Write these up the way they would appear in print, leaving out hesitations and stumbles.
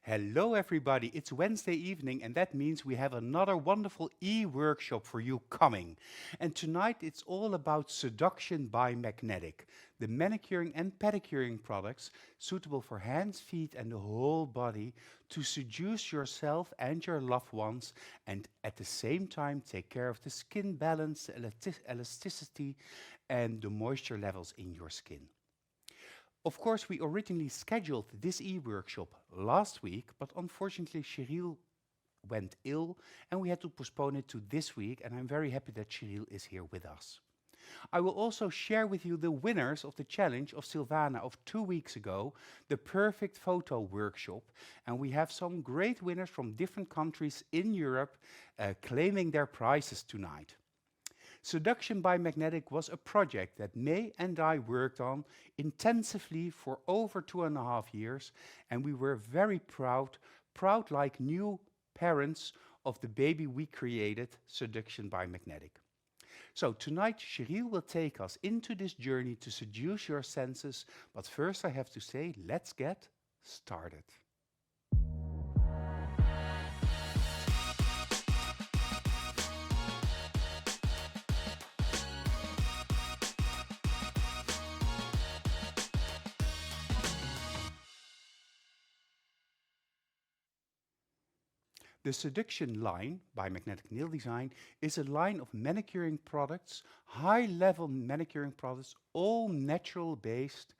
Hello, everybody. It's Wednesday evening, and that means we have another wonderful e-workshop for you coming. And tonight it's all about Seduction by Magnetic, the manicuring and pedicuring products suitable for hands, feet, and the whole body to seduce yourself and your loved ones, and at the same time take care of the skin balance, elasticity, and the moisture levels in your skin. Of course, we originally scheduled this e-workshop last week, but unfortunately Sheryl went ill and we had to postpone it to this week, and I'm very happy that Sheryl is here with us. I will also share with you the winners of the challenge of Silvana of 2 weeks ago, the Perfect Photo Workshop, and we have some great winners from different countries in Europe claiming their prizes tonight. Seduction by Magnetic was a project that May and I worked on intensively for over 2.5 years, and we were very proud like new parents of the baby we created, Seduction by Magnetic. So tonight, Sheryl will take us into this journey to seduce your senses, but first I have to say, let's get started. The Seduction line by Magnetic Nail Design is a line of manicuring products, high-level manicuring products, all natural based,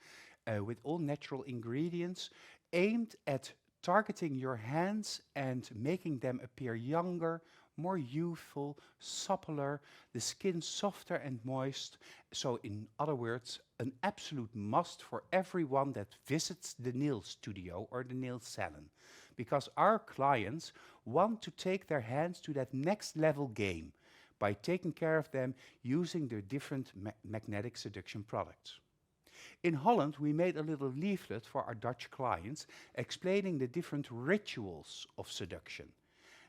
with all natural ingredients, aimed at targeting your hands and making them appear younger, more youthful, suppler, the skin softer and moist. So in other words, an absolute must for everyone that visits the nail studio or the nail salon, because our clients want to take their hands to that next level game by taking care of them using their different magnetic seduction products. In Holland, we made a little leaflet for our Dutch clients explaining the different rituals of seduction.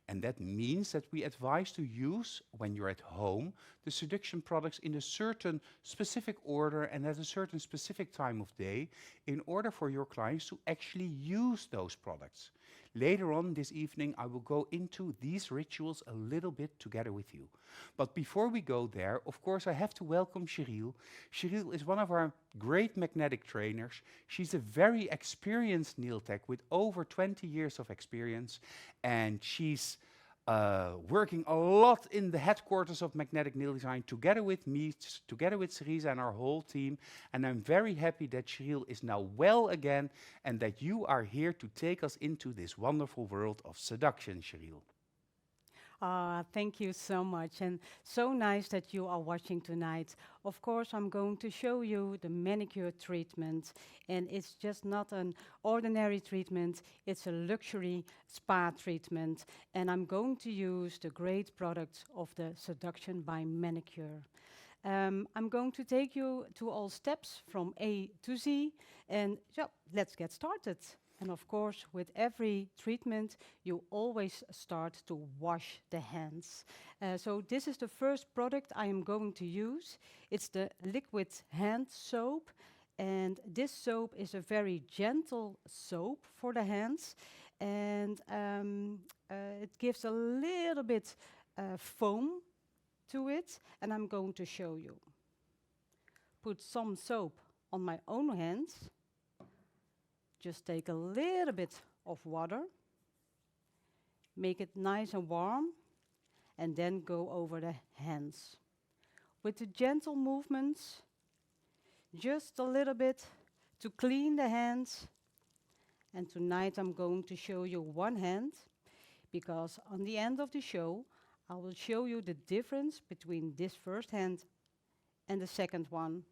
And that means that we advise to use, when you're at home, the seduction products in a certain specific order and at a certain specific time of day in order for your clients to actually use those products. Later on this evening, I will go into these rituals a little bit together with you. But before we go there, of course, I have to welcome Sheryl. Sheryl is one of our great magnetic trainers. She's a very experienced nail tech with over 20 years of experience, and she's working a lot in the headquarters of Magnetic Nail Design together with me, together with Cerisa and our whole team. And I'm very happy that Sheryl is now well again and that you are here to take us into this wonderful world of seduction, Sheryl. Thank you so much, and so nice that you are watching tonight. Of course, I'm going to show you the manicure treatment, and it's just not an ordinary treatment, it's a luxury spa treatment, and I'm going to use the great product of the Seduction by Manicure. I'm going to take you to all steps from A to Z, and yeah, let's get started. And of course, with every treatment, you always start to wash the hands. So this is the first product I am going to use. It's the liquid hand soap. And this soap is a very gentle soap for the hands. And it gives a little bit foam to it. And I'm going to show you. Put some soap on my own hands. Just take a little bit of water, make it nice and warm, and then go over the hands. With the gentle movements, just a little bit to clean the hands. And tonight I'm going to show you one hand, because on the end of the show, I will show you the difference between this first hand and the second one.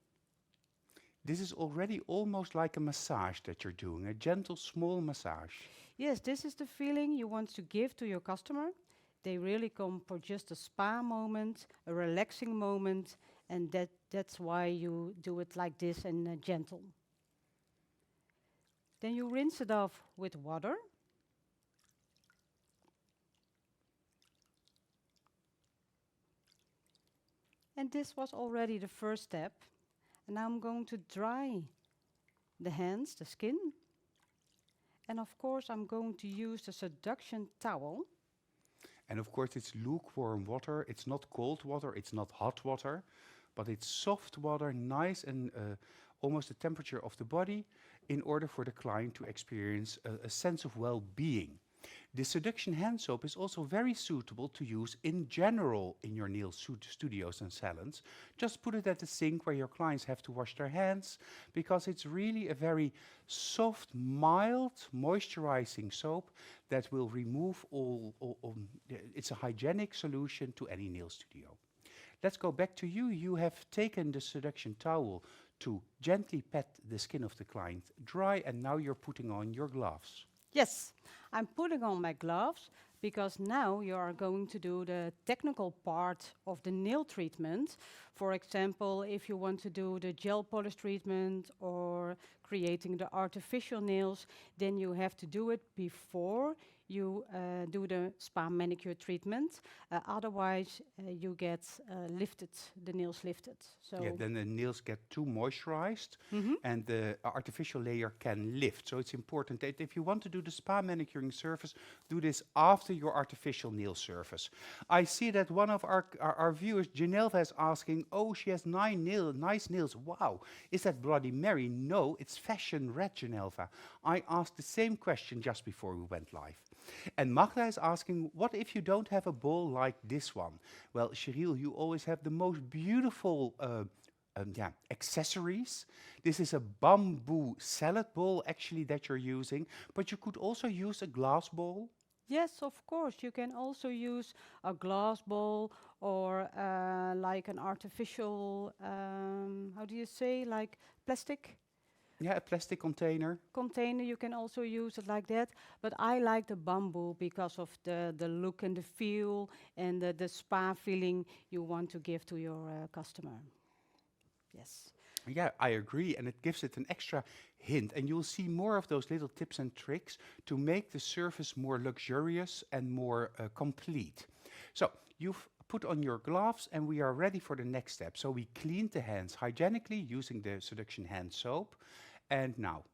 This is already almost like a massage that you're doing, a gentle, small massage. Yes, this is the feeling you want to give to your customer. They really come for just a spa moment, a relaxing moment, and that's why you do it like this and gentle. Then you rinse it off with water. And this was already the first step. And now I'm going to dry the hands, the skin, And of course, I'm going to use the seduction towel. And of course, it's lukewarm water. It's not cold water, it's not hot water, but it's soft water, nice and almost the temperature of the body, in order for the client to experience a sense of well-being. The seduction hand soap is also very suitable to use in general in your nail studios and salons. Just put it at the sink where your clients have to wash their hands, because it's really a very soft, mild, moisturizing soap that will remove it's a hygienic solution to any nail studio. Let's go back to you. You have taken the seduction towel to gently pat the skin of the client dry, and now you're putting on your gloves. Yes, I'm putting on my gloves because now you are going to do the technical part of the nail treatment. For example, if you want to do the gel polish treatment or creating the artificial nails, then you have to do it before you do the spa manicure treatment. Otherwise, you get lifted, the nails lifted. Yeah, So, then the nails get too moisturized mhm. and the artificial layer can lift. So it's important that if you want to do the spa manicuring surface, do this after your artificial nail surface. I see that one of our viewers, Janelva, is asking, oh, she has nice nails. Wow, is that Bloody Mary? No, it's Fashion Red, Janelva. I asked the same question just before we went live. And Magda is asking, what if you don't have a bowl like this one? Well, Sheryl, you always have the most beautiful accessories. This is a bamboo salad bowl actually that you're using, but you could also use a glass bowl. Yes, of course. You can also use a glass bowl or like an artificial, how do you say, like plastic Yeah, a plastic container. container. You can also use it like that. But I like the bamboo because of the look and the feel and the spa feeling you want to give to your customer. Yes. Yeah, I agree, and it gives it an extra hint. And you'll see more of those little tips and tricks to make the surface more luxurious and more complete. So you've put on your gloves, and we are ready for the next step. So we cleaned the hands hygienically using the Seduction hand soap. And now,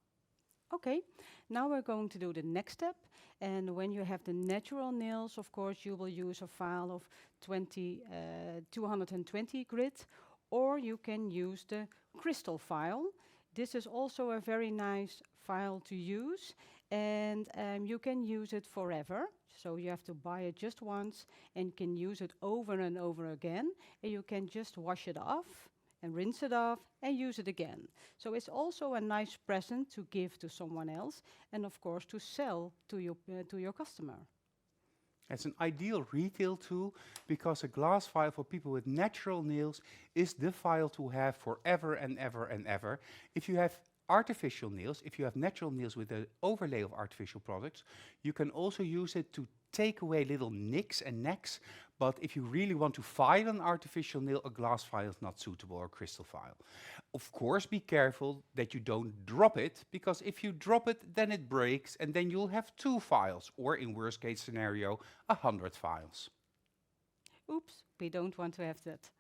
Okay, now we're going to do the next step. And when you have the natural nails, of course, you will use a file of 220 grit, or you can use the crystal file. This is also a very nice file to use, and you can use it forever. So you have to buy it just once and can use it over and over again, and you can just wash it off and rinse it off and use it again. So it's also a nice present to give to someone else and of course to sell to your customer. it's an ideal retail tool because a glass file for people with natural nails is the file to have forever and ever and ever. If you have artificial nails, if you have natural nails with an overlay of artificial products, you can also use it to take away little nicks and necks. But if you really want to file an artificial nail, a glass file is not suitable, or a crystal file. Of course, be careful that you don't drop it, because if you drop it, then it breaks, and then you'll have 2 files, or in worst case scenario, 100 files. Oops, we don't want to have that.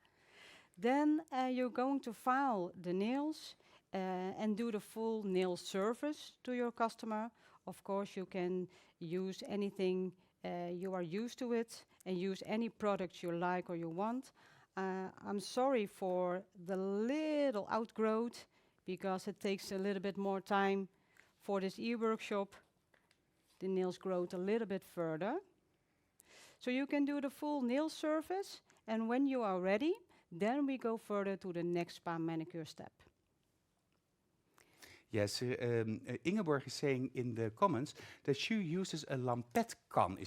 Then you're going to file the nails and do the full nail service to your customer. Of course, you can use anything you are used to it and use any products you like or you want. I'm sorry for the little outgrowth because it takes a little bit more time for this e-workshop. The nails grow a little bit further. So you can do the full nail service, and when you are ready, then we go further to the next spa manicure step. Yes, Ingeborg is saying in the comments that she uses a lampetkan,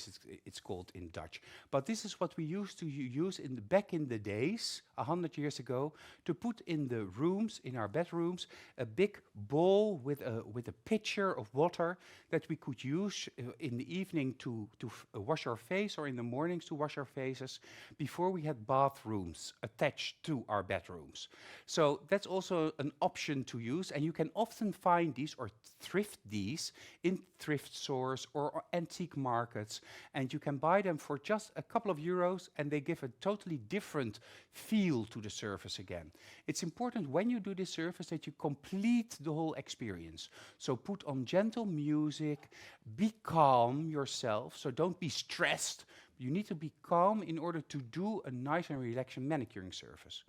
it's called in Dutch. But this is what we used to use back in the days, 100 years ago, to put in the rooms, in our bedrooms, a big bowl with a pitcher of water that we could use in the evening to wash our face, or in the mornings to wash our faces, before we had bathrooms attached to our bedrooms. So that's also an option to use, and you can often often find these or thrift these in thrift stores or antique markets, and you can buy them for just a couple of euros, and they give a totally different feel to the surface again. It's important when you do this surface that you complete the whole experience. So put on gentle music, be calm yourself, so don't be stressed. You need to be calm in order to do a nice and relaxing manicuring surface.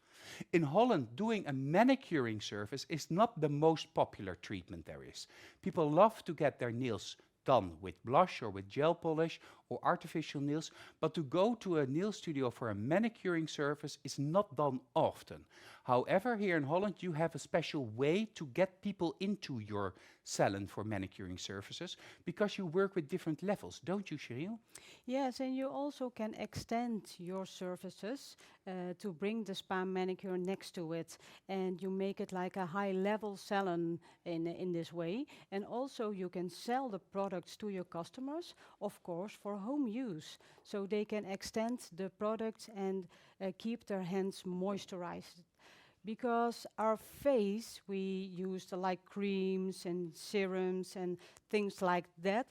In Holland, doing a manicuring surface is not the most popular treatment there is. People love to get their nails done with blush or with gel polish or artificial nails, but to go to a nail studio for a manicuring surface is not done often. However, here in Holland, you have a special way to get people into your salon for manicuring surfaces because you work with different levels, don't you, Sheryl? Yes, and you also can extend your services to bring the spa manicure next to it, and you make it like a high-level salon in this way. And also, you can sell the products to your customers, of course, for home use, so they can extend the products and keep their hands moisturized. Because our face, we used like creams and serums and things like that.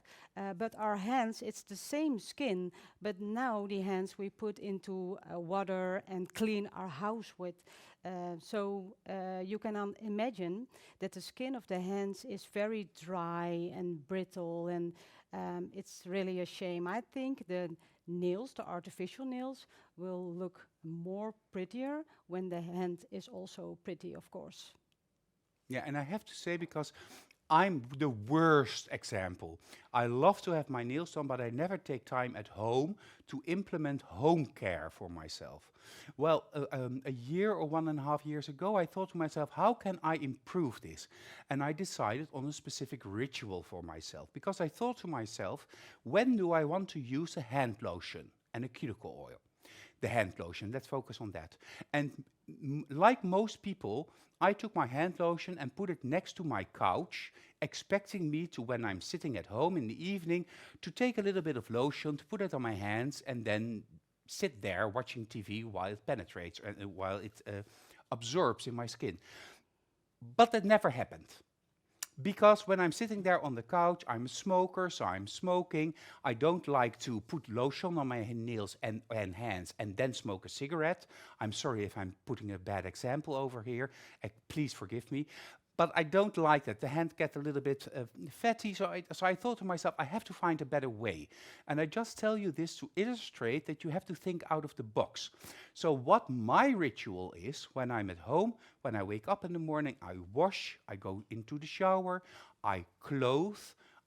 But our hands, it's the same skin, but now the hands we put into water and clean our house with. You can imagine that the skin of the hands is very dry and brittle, and it's really a shame. I think the nails, the artificial nails, will look more prettier when the hand is also pretty, of course. Yeah, and I have to say, because I'm the worst example. I love to have my nails done, but I never take time at home to implement home care for myself. Well, a year or 1.5 years ago, I thought to myself, how can I improve this? And I decided on a specific ritual for myself, because I thought to myself, when do I want to use a hand lotion and a cuticle oil? The hand lotion, let's focus on that. And like most people, I took my hand lotion and put it next to my couch, expecting me to, when I'm sitting at home in the evening, to take a little bit of lotion, to put it on my hands, and then sit there watching TV while it penetrates, while it absorbs in my skin. But that never happened. Because when I'm sitting there on the couch, I'm a smoker, so I'm smoking. I don't like to put lotion on my nails and hands and then smoke a cigarette. I'm sorry if I'm putting a bad example over here. Please forgive me. But I don't like that. The hand gets a little bit fatty, so I thought to myself, I have to find a better way. And I just tell you this to illustrate that you have to think out of the box. So what my ritual is, when I'm at home, when I wake up in the morning, I wash, I go into the shower, I clothe,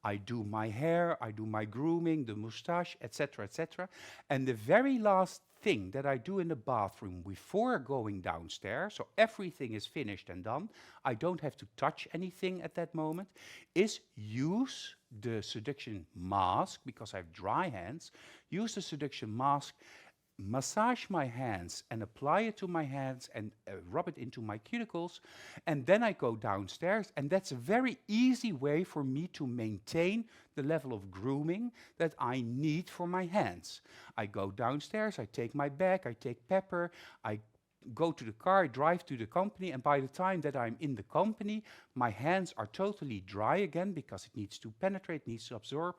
I do my hair, I do my grooming, the moustache, etc., etc. And the very last thing that I do in the bathroom before going downstairs, so everything is finished and done, I don't have to touch anything at that moment, is use the Seduction mask, because I have dry hands, use the Seduction mask, massage my hands and apply it to my hands and rub it into my cuticles, and then I go downstairs, and that's a very easy way for me to maintain the level of grooming that I need for my hands. I go downstairs, I take my bag, I take pepper, I go to the car, drive to the company, and by the time that I'm in the company, my hands are totally dry again because it needs to penetrate, needs to absorb,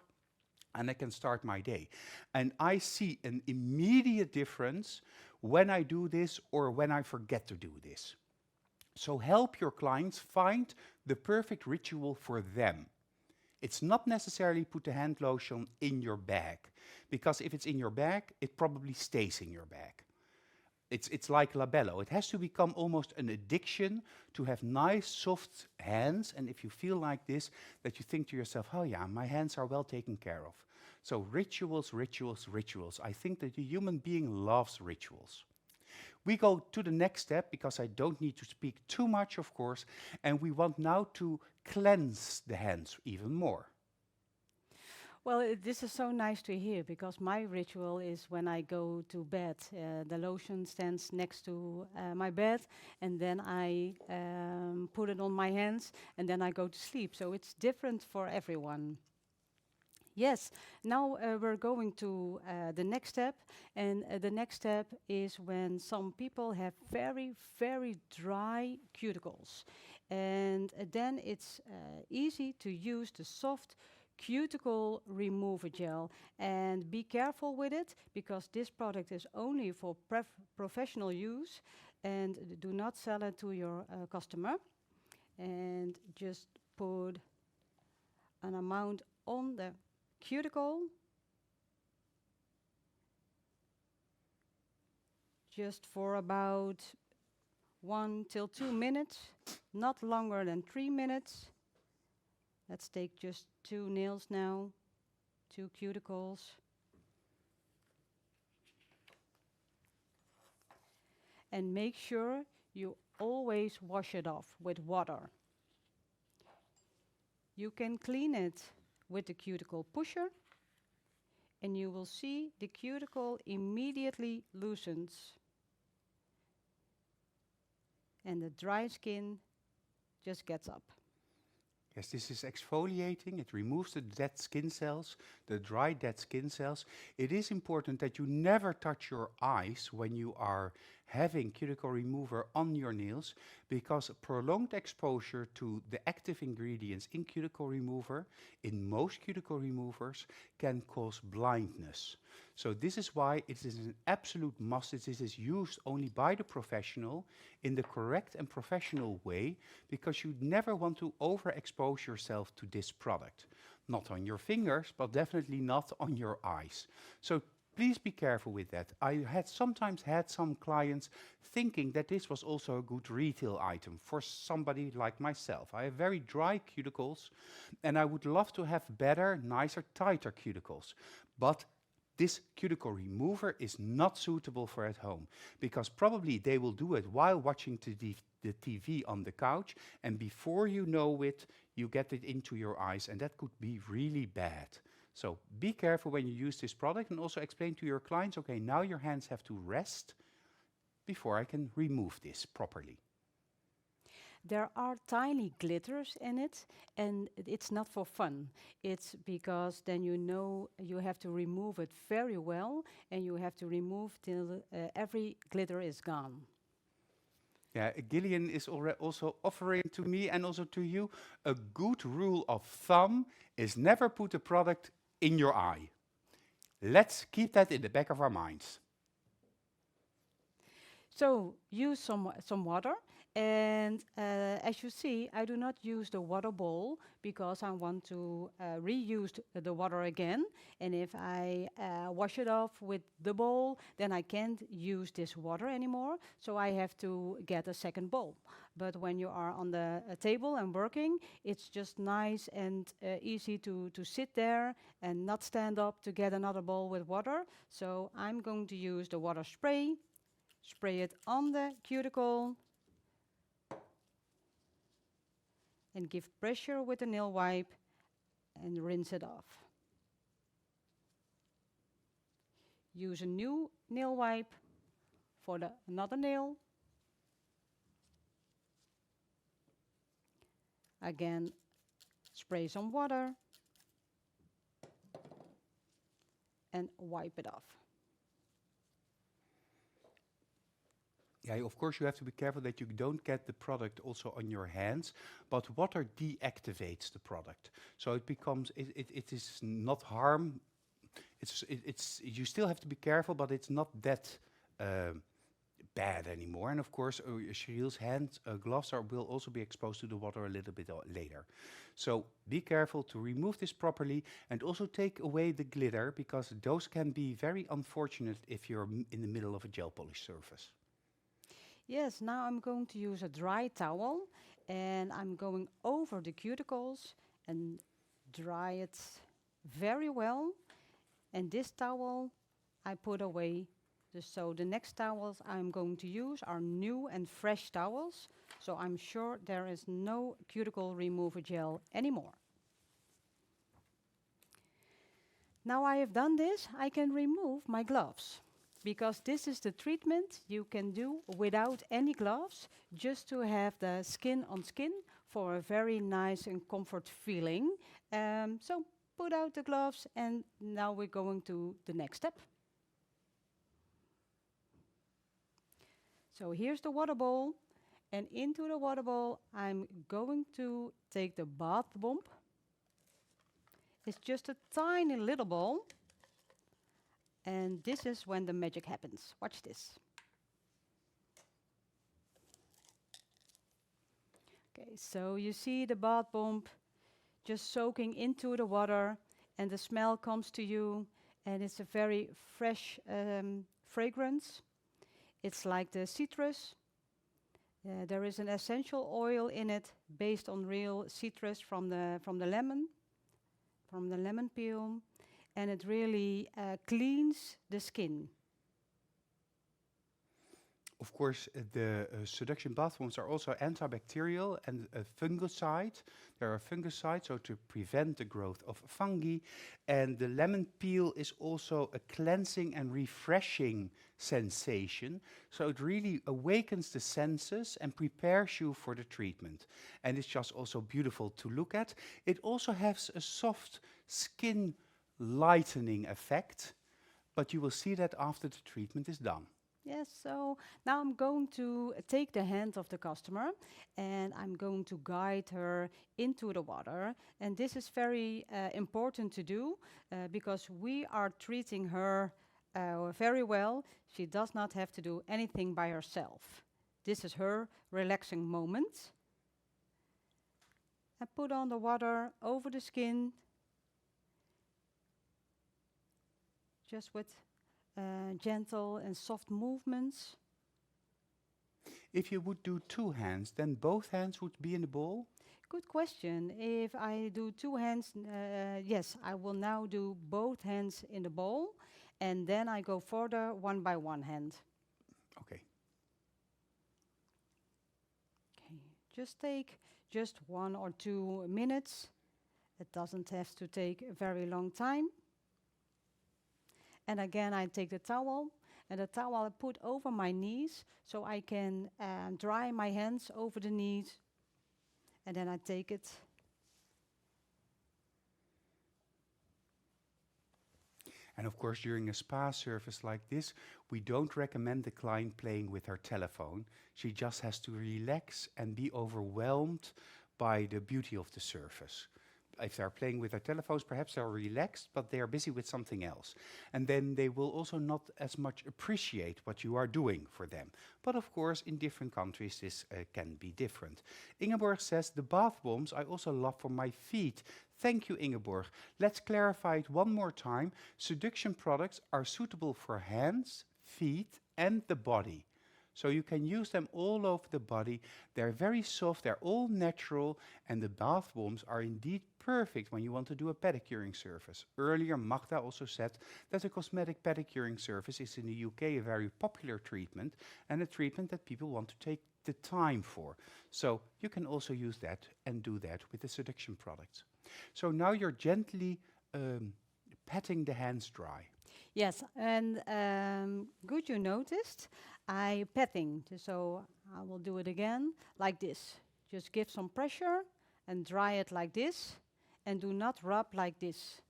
and I can start my day. And I see an immediate difference when I do this or when I forget to do this. So help your clients find the perfect ritual for them. It's not necessarily put the hand lotion in your bag, because if it's in your bag, it probably stays in your bag. It's like labello. It has to become almost an addiction to have nice, soft hands. And if you feel like this, that you think to yourself, oh yeah, my hands are well taken care of. So rituals, rituals, rituals. I think that the human being loves rituals. We go to the next step, because I don't need to speak too much, of course, and we want now to cleanse the hands even more. Well, this is so nice to hear, because my ritual is when I go to bed. The lotion stands next to my bed, and then I put it on my hands, and then I go to sleep. So it's different for everyone. Yes, now we're going to the next step, and the next step is when some people have very, very dry cuticles. And then it's easy to use the soft cuticle remover gel. And be careful with it because this product is only for professional use, and do not sell it to your customer. And just put an amount on the cuticle, just for about 1 till 2 minutes, not longer than 3 minutes. Let's take just 2 nails now, 2 cuticles. And make sure you always wash it off with water. You can clean it with the cuticle pusher, and you will see the cuticle immediately loosens. And the dry skin just gets up. Yes, this is exfoliating. It removes the dead skin cells, the dry dead skin cells. It is important that you never touch your eyes when you are having cuticle remover on your nails, because prolonged exposure to the active ingredients in cuticle remover, in most cuticle removers, can cause blindness. So this is why it is an absolute must that this is used only by the professional in the correct and professional way, because you never want to overexpose yourself to this product. Not on your fingers, but definitely not on your eyes. So please be careful with that. I had sometimes had some clients thinking that this was also a good retail item for somebody like myself. I have very dry cuticles, and I would love to have better, nicer, tighter cuticles. But this cuticle remover is not suitable for at home, because probably they will do it while watching the TV on the couch, and before you know it, you get it into your eyes, and that could be really bad. So be careful when you use this product, and also explain to your clients, okay, now your hands have to rest before I can remove this properly. There are tiny glitters in it, and it's not for fun. It's because then you know you have to remove it very well, and you have to remove till every glitter is gone. Yeah, Gillian is also offering to me and also to you a good rule of thumb is never put a product in your eye. Let's keep that in the back of our minds. So use some water, and as you see, I do not use the water bowl because I want to reuse the water again. And if I wash it off with the bowl, then I can't use this water anymore. So I have to get a second bowl. But when you are on the table and working, it's just nice and easy to sit there and not stand up to get another bowl with water. So I'm going to use the water spray. Spray it on the cuticle and give pressure with the nail wipe and rinse it off. Use a new nail wipe for another nail. Again, spray some water and wipe it off. Yeah, of course you have to be careful that you don't get the product also on your hands, but water deactivates the product. So it becomes, it is not harm, you still have to be careful, but it's not that bad anymore. And of course, Sheryl's hand gloves will also be exposed to the water a little bit later. So be careful to remove this properly, and also take away the glitter, because those can be very unfortunate if you're in the middle of a gel polish surface. Yes, now I'm going to use a dry towel, and I'm going over the cuticles and dry it very well. And this towel I put away. So the next towels I'm going to use are new and fresh towels. So I'm sure there is no cuticle remover gel anymore. Now I have done this, I can remove my gloves, because this is the treatment you can do without any gloves, just to have the skin on skin for a very nice and comfort feeling. So put out the gloves, and now we're going to the next step. So here's the water bowl, And into the water bowl, I'm going to take the bath bomb. It's just a tiny little ball. And this is when the magic happens. Watch this. Okay, so you see the bath bomb just soaking into the water, and the smell comes to you, and it's a very fresh fragrance. It's like the citrus. There is an essential oil in it based on real citrus from the lemon peel, and it really cleans the skin. Of course, the seduction bath bombs are also antibacterial and a fungicide. There are fungicides, so to prevent the growth of fungi. And the lemon peel is also a cleansing and refreshing sensation. So it really awakens the senses and prepares you for the treatment. And it's just also beautiful to look at. It also has a soft skin lightening effect, but you will see that after the treatment is done. Yes, so now I'm going to take the hand of the customer and I'm going to guide her into the water. And this is very important to do because we are treating her very well. She does not have to do anything by herself. This is her relaxing moment. And put on the water over the skin, just with gentle and soft movements. If you would do two hands, then both hands would be in the bowl? Good question. If I do two hands, yes, I will now do both hands in the bowl, and then I go further one by one hand. Okay. Okay, just take just 1 or 2 minutes. It doesn't have to take a very long time. And again, I take the towel, and the towel I put over my knees so I can dry my hands over the knees. And then I take it. And of course, during a spa service like this, we don't recommend the client playing with her telephone. She just has to relax and be overwhelmed by the beauty of the surface. If they're playing with their telephones, perhaps they're relaxed, but they are busy with something else. And then they will also not as much appreciate what you are doing for them. But of course, in different countries, this can be different. Ingeborg says, the bath bombs I also love for my feet. Thank you, Ingeborg. Let's clarify it one more time. Seduction products are suitable for hands, feet, and the body. So you can use them all over the body. They're very soft, they're all natural, and the bath bombs are indeed perfect when you want to do a pedicuring service. Earlier, Magda also said that a cosmetic pedicuring service is in the UK a very popular treatment, and a treatment that people want to take the time for. So you can also use that and do that with the seduction products. So now you're gently patting the hands dry. Yes, and good you noticed. I patting, so I will do it again like this. Just give some pressure and dry it like this, and do not rub like this,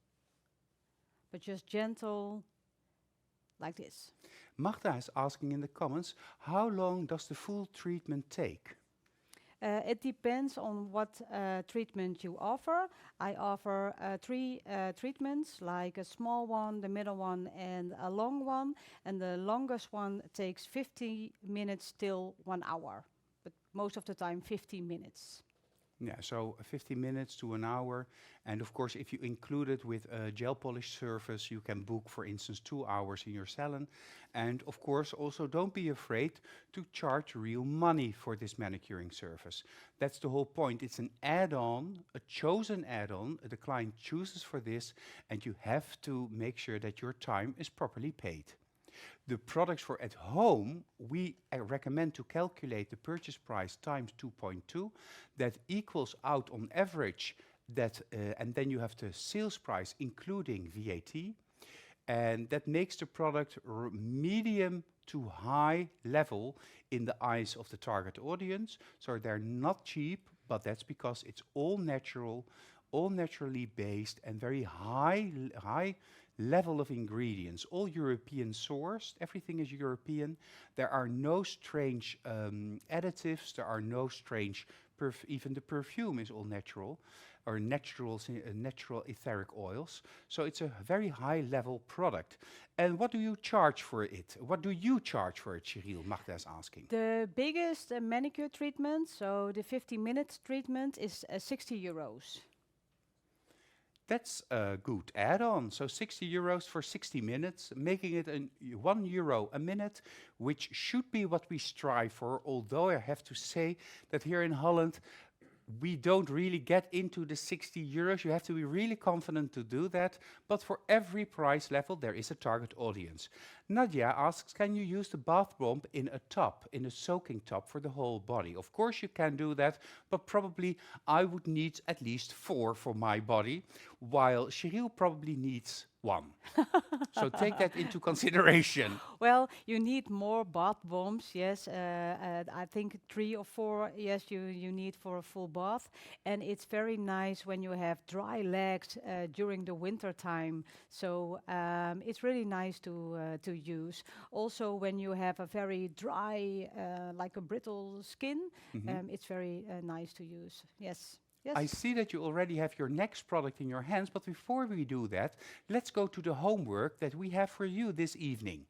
but just gentle like this. Magda is asking in the comments, how long does the full treatment take? It depends on what treatment you offer. I offer 3 treatments, like a small one, the middle one, and a long one. And the longest one takes 50 minutes till 1 hour, but most of the time 15 minutes. Yeah, so 50 minutes to an hour. And of course, if you include it with a gel polish service, you can book, for instance, 2 hours in your salon. And of course, also don't be afraid to charge real money for this manicuring service. That's the whole point. It's an add-on, a chosen add-on. The client chooses for this, and you have to make sure that your time is properly paid. The products for at home, we recommend to calculate the purchase price times 2.2. That equals out on average that, and then you have the sales price including VAT. And that makes the product medium to high level in the eyes of the target audience. So they're not cheap, but that's because it's all natural, all naturally based and very high level of ingredients, all European sourced, everything is European. There are no strange additives, there are no strange, even the perfume is all natural, or natural etheric oils. So it's a very high level product. And what do you charge for it? What do you charge for it, Sheryl? Magda is asking. The biggest manicure treatment, so the 50-minute treatment, is 60 euros. That's a good add-on. So 60 euros for 60 minutes, making it €1 a minute, which should be what we strive for. Although I have to say that here in Holland, we don't really get into the 60 euros. You have to be really confident to do that. But for every price level, there is a target audience. Nadia asks, can you use the bath bomb in a tub, in a soaking tub for the whole body? Of course you can do that, but probably I would need at least 4 for my body, while Sheryl probably needs 1. So take that into consideration. Well, you need more bath bombs, yes. I think 3 or 4, yes, you need for a full bath. And it's very nice when you have dry legs during the winter time. So it's really nice to use. Also, when you have a very dry, like a brittle skin, it's very nice to use. Yes. Yes. I see that you already have your next product in your hands, but before we do that, let's go to the homework that we have for you this evening.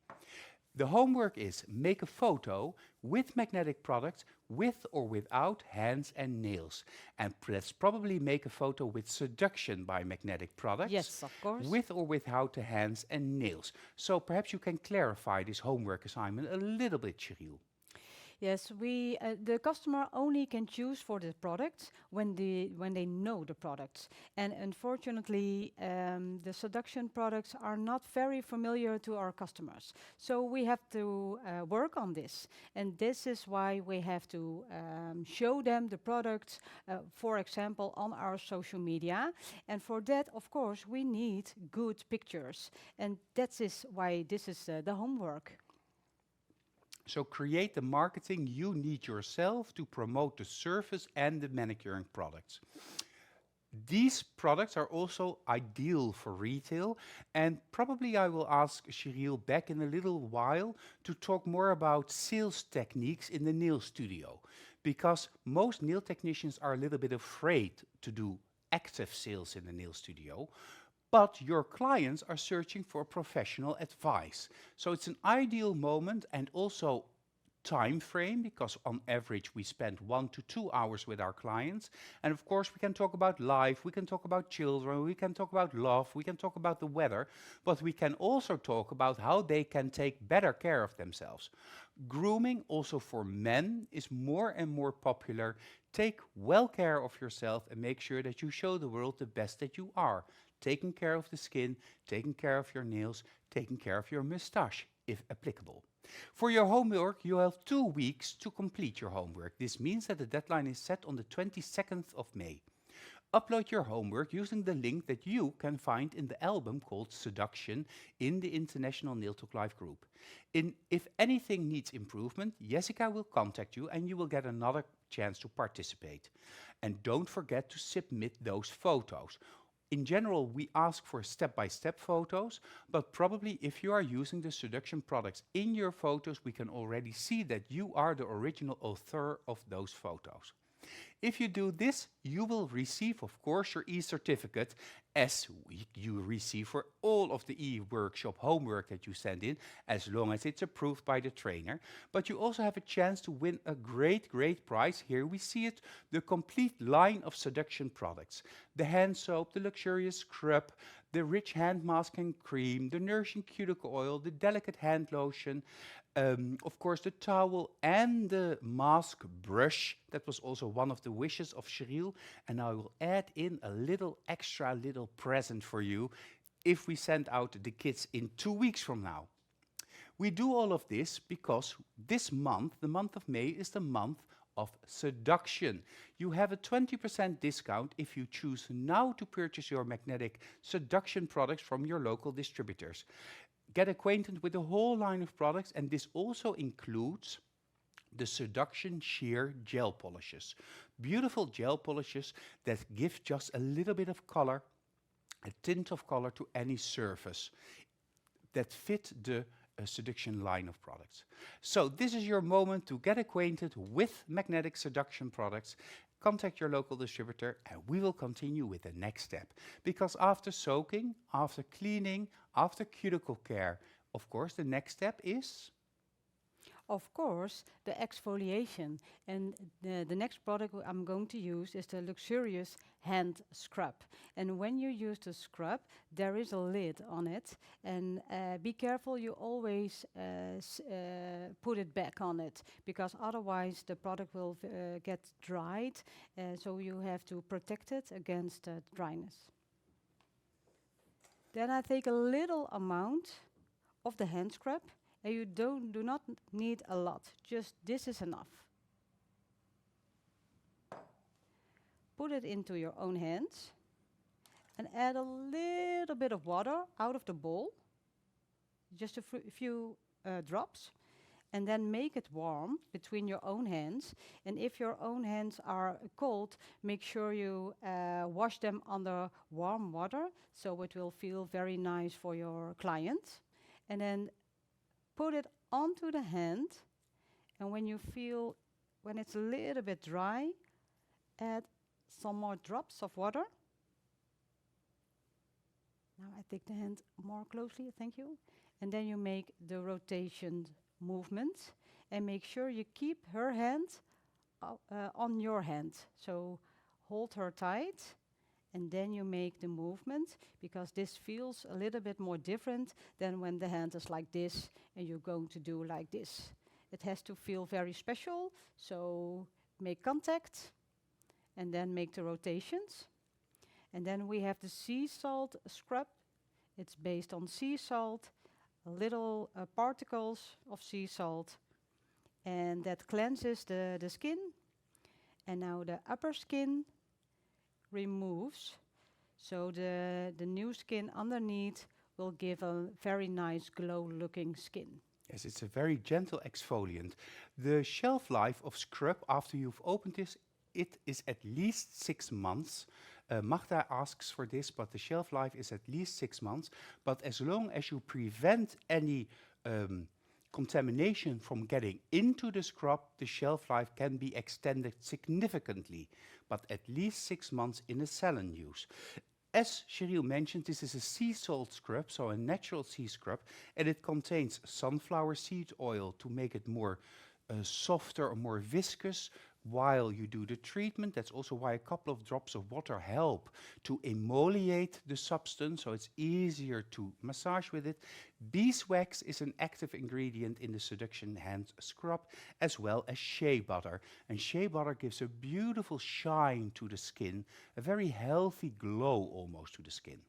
The homework is make a photo with magnetic products, with or without hands and nails. And let's probably make a photo with Seduction by Magnetic products. Yes, of course. With or without the hands and nails. So perhaps you can clarify this homework assignment a little bit, Sheryl. Yes, the customer only can choose for the products when they know the products. And unfortunately, the Seduction products are not very familiar to our customers. So we have to work on this. And this is why we have to show them the products, for example, on our social media. And for that, of course, we need good pictures. And that is why this is the homework. So create the marketing you need yourself to promote the service and the manicuring products. These products are also ideal for retail, and probably I will ask Sheryl back in a little while to talk more about sales techniques in the nail studio, because most nail technicians are a little bit afraid to do active sales in the nail studio. But your clients are searching for professional advice. So it's an ideal moment and also time frame, because on average we spend 1 to 2 hours with our clients. And of course we can talk about life, we can talk about children, we can talk about love, we can talk about the weather, but we can also talk about how they can take better care of themselves. Grooming also for men is more and more popular. Take well care of yourself and make sure that you show the world the best that you are. Taking care of the skin, taking care of your nails, taking care of your mustache, if applicable. For your homework, you have 2 weeks to complete your homework. This means that the deadline is set on the 22nd of May. Upload your homework using the link that you can find in the album called Seduction in the International Nail Talk Live group. If anything needs improvement, Jessica will contact you and you will get another chance to participate. And don't forget to submit those photos. In general, we ask for step-by-step photos, but probably if you are using the Seduction products in your photos, we can already see that you are the original author of those photos. If you do this, you will receive, of course, your e-certificate, as you receive for all of the e-workshop homework that you send in, as long as it's approved by the trainer. But you also have a chance to win a great, great prize. Here we see it, the complete line of Seduction products. The hand soap, the luxurious scrub, the rich hand mask and cream, the nourishing cuticle oil, the delicate hand lotion, of course the towel and the mask brush. That was also one of the wishes of Sheryl, and I will add in a little extra little present for you if we send out the kits in 2 weeks from now. We do all of this because this month, the month of May, is the month of Seduction. You have a 20% discount if you choose now to purchase your magnetic Seduction products from your local distributors. Get acquainted with the whole line of products, and this also includes the Seduction Sheer Gel Polishes. Beautiful gel polishes that give just a little bit of color a tint of color to any surface that fit the Seduction line of products. So this is your moment to get acquainted with magnetic seduction products. Contact your local distributor and we will continue with the next step. Because after soaking, after cleaning, after cuticle care, of course the next step is Of course, the exfoliation. And the next product I'm going to use is the luxurious hand scrub. And when you use the scrub, there is a lid on it. And be careful, you always put it back on it, because otherwise the product will get dried. So you have to protect it against dryness. Then I take a little amount of the hand scrub, and you do not need a lot, just this is enough. Put it into your own hands and add a little bit of water out of the bowl, just a few drops, and then make it warm between your own hands. And if your own hands are cold, make sure you wash them under warm water, so it will feel very nice for your client. And then put it onto the hand, and when you feel, when it's a little bit dry, add some more drops of water. Now I take the hand more closely, thank you. And then you make the rotation movement, and make sure you keep her hand on your hand. So hold her tight, and then you make the movement, because this feels a little bit more different than when the hand is like this and you're going to do like this. It has to feel very special, so make contact and then make the rotations. And then we have the sea salt scrub. It's based on sea salt, little particles of sea salt, and that cleanses the skin. And now the upper skin removes, so the new skin underneath will give a very nice glow-looking skin. Yes, it's a very gentle exfoliant. The shelf life of scrub after you've opened this, it is at least 6 months. Magda asks for this, but the shelf life is at least 6 months. But as long as you prevent any contamination from getting into the scrub, the shelf life can be extended significantly, but at least 6 months in a salon use. As Sheryl mentioned, this is a sea salt scrub, so a natural sea scrub, and it contains sunflower seed oil to make it more softer or more viscous while you do the treatment. That's also why a couple of drops of water help to emoliate the substance, so it's easier to massage with it. Beeswax is an active ingredient in the Seduction hand scrub, as well as shea butter. And shea butter gives a beautiful shine to the skin, a very healthy glow almost to the skin.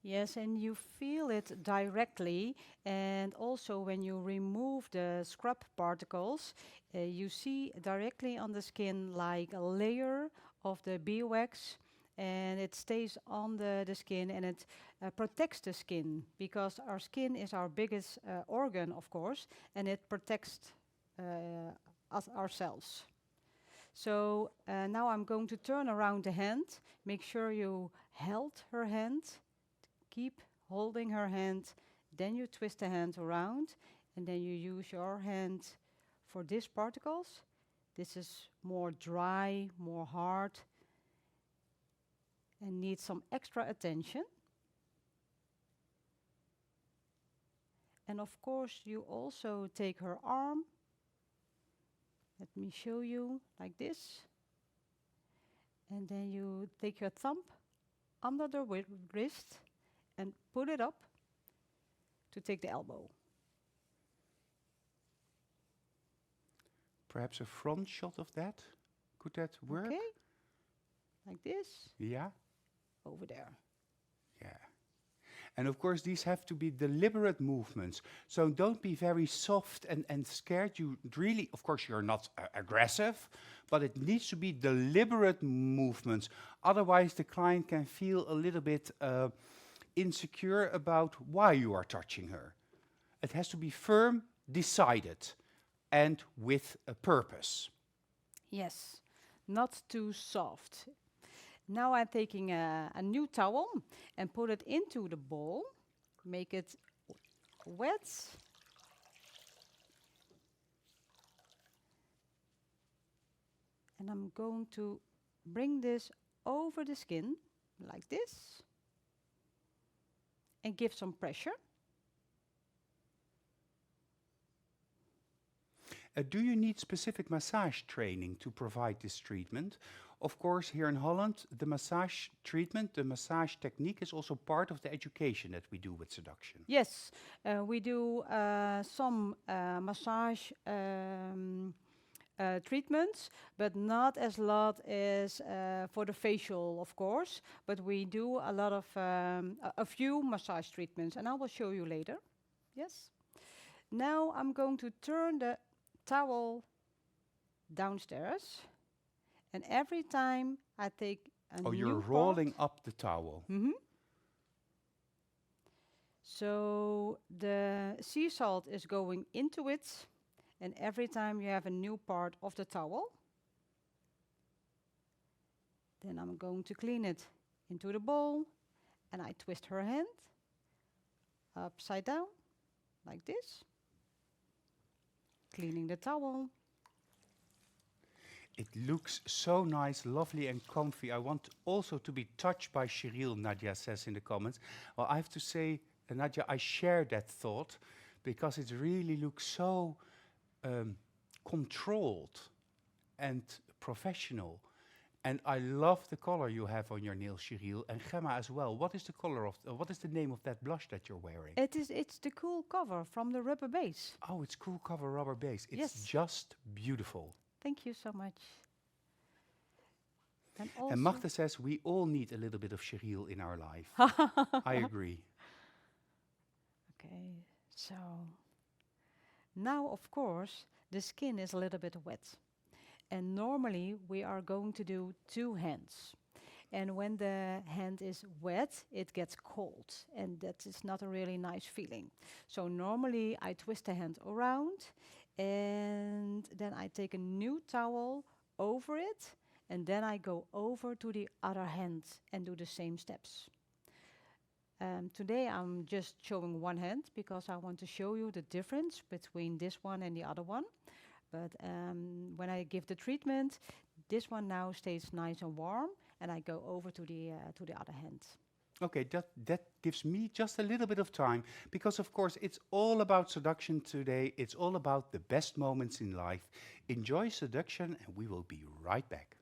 Yes, and you feel it directly, and also when you remove the scrub particles, you see directly on the skin like a layer of the beeswax, and it stays on the skin, and it protects the skin, because our skin is our biggest organ, of course, and it protects us ourselves. So now I'm going to turn around the hand. Make sure you held her hand. Keep holding her hand, then you twist the hand around, and then you use your hand for these particles. This is more dry, more hard, and needs some extra attention. And of course, you also take her arm. Let me show you, like this. And then you take your thumb under the wrist and put it up to take the elbow. Perhaps a front shot of that? Could that work? Okay, like this, Yeah? over there. Yeah. And of course, these have to be deliberate movements. So don't be very soft and scared. You really, of course, you're not aggressive, but it needs to be deliberate movements. Otherwise, the client can feel a little bit insecure about why you are touching her. It has to be firm, decided, and with a purpose. Yes, not too soft. Now I'm taking a new towel and put it into the bowl, make it wet. And I'm going to bring this over the skin like this and give some pressure. Do you need specific massage training to provide this treatment? Of course, here in Holland, the massage treatment, the massage technique is also part of the education that we do with seduction. Yes, we do some massage treatments, but not as lot as for the facial, of course. But we do a lot of a few massage treatments, and I will show you later. Yes. Now I'm going to turn the towel downstairs, and every time I take a Oh, new you're part. rolling up the towel. So the sea salt is going into it, and every time you have a new part of the towel, then I'm going to clean it into the bowl, and I twist her hand upside down, like this, cleaning the towel. It looks so nice, lovely and comfy. I want also to be touched by Sheryl, Nadia says in the comments. Well, I have to say, Nadia, I share that thought because it really looks so controlled and professional. And I love the color you have on your nails, Sheryl, and Gemma as well. What is the color of, what is the name of that blush that you're wearing? It's the cool cover from the rubber base. Oh, it's cool cover rubber base. It's Yes. just beautiful. Thank you so much. And And also, Magda says we all need a little bit of Sheryl in our life. I agree. okay, so now of course the skin is a little bit wet. And normally we are going to do 2 hands. And when the hand is wet, it gets cold. And that is not a really nice feeling. So normally I twist the hand around and then I take a new towel over it. And then I go over to the other hand and do the same steps. Today I'm just showing one hand because I want to show you the difference between this one and the other one. But when I give the treatment, this one now stays nice and warm, and I go over to the other hand. Okay, that gives me just a little bit of time because, of course, it's all about seduction today. It's all about the best moments in life. Enjoy seduction, and we will be right back.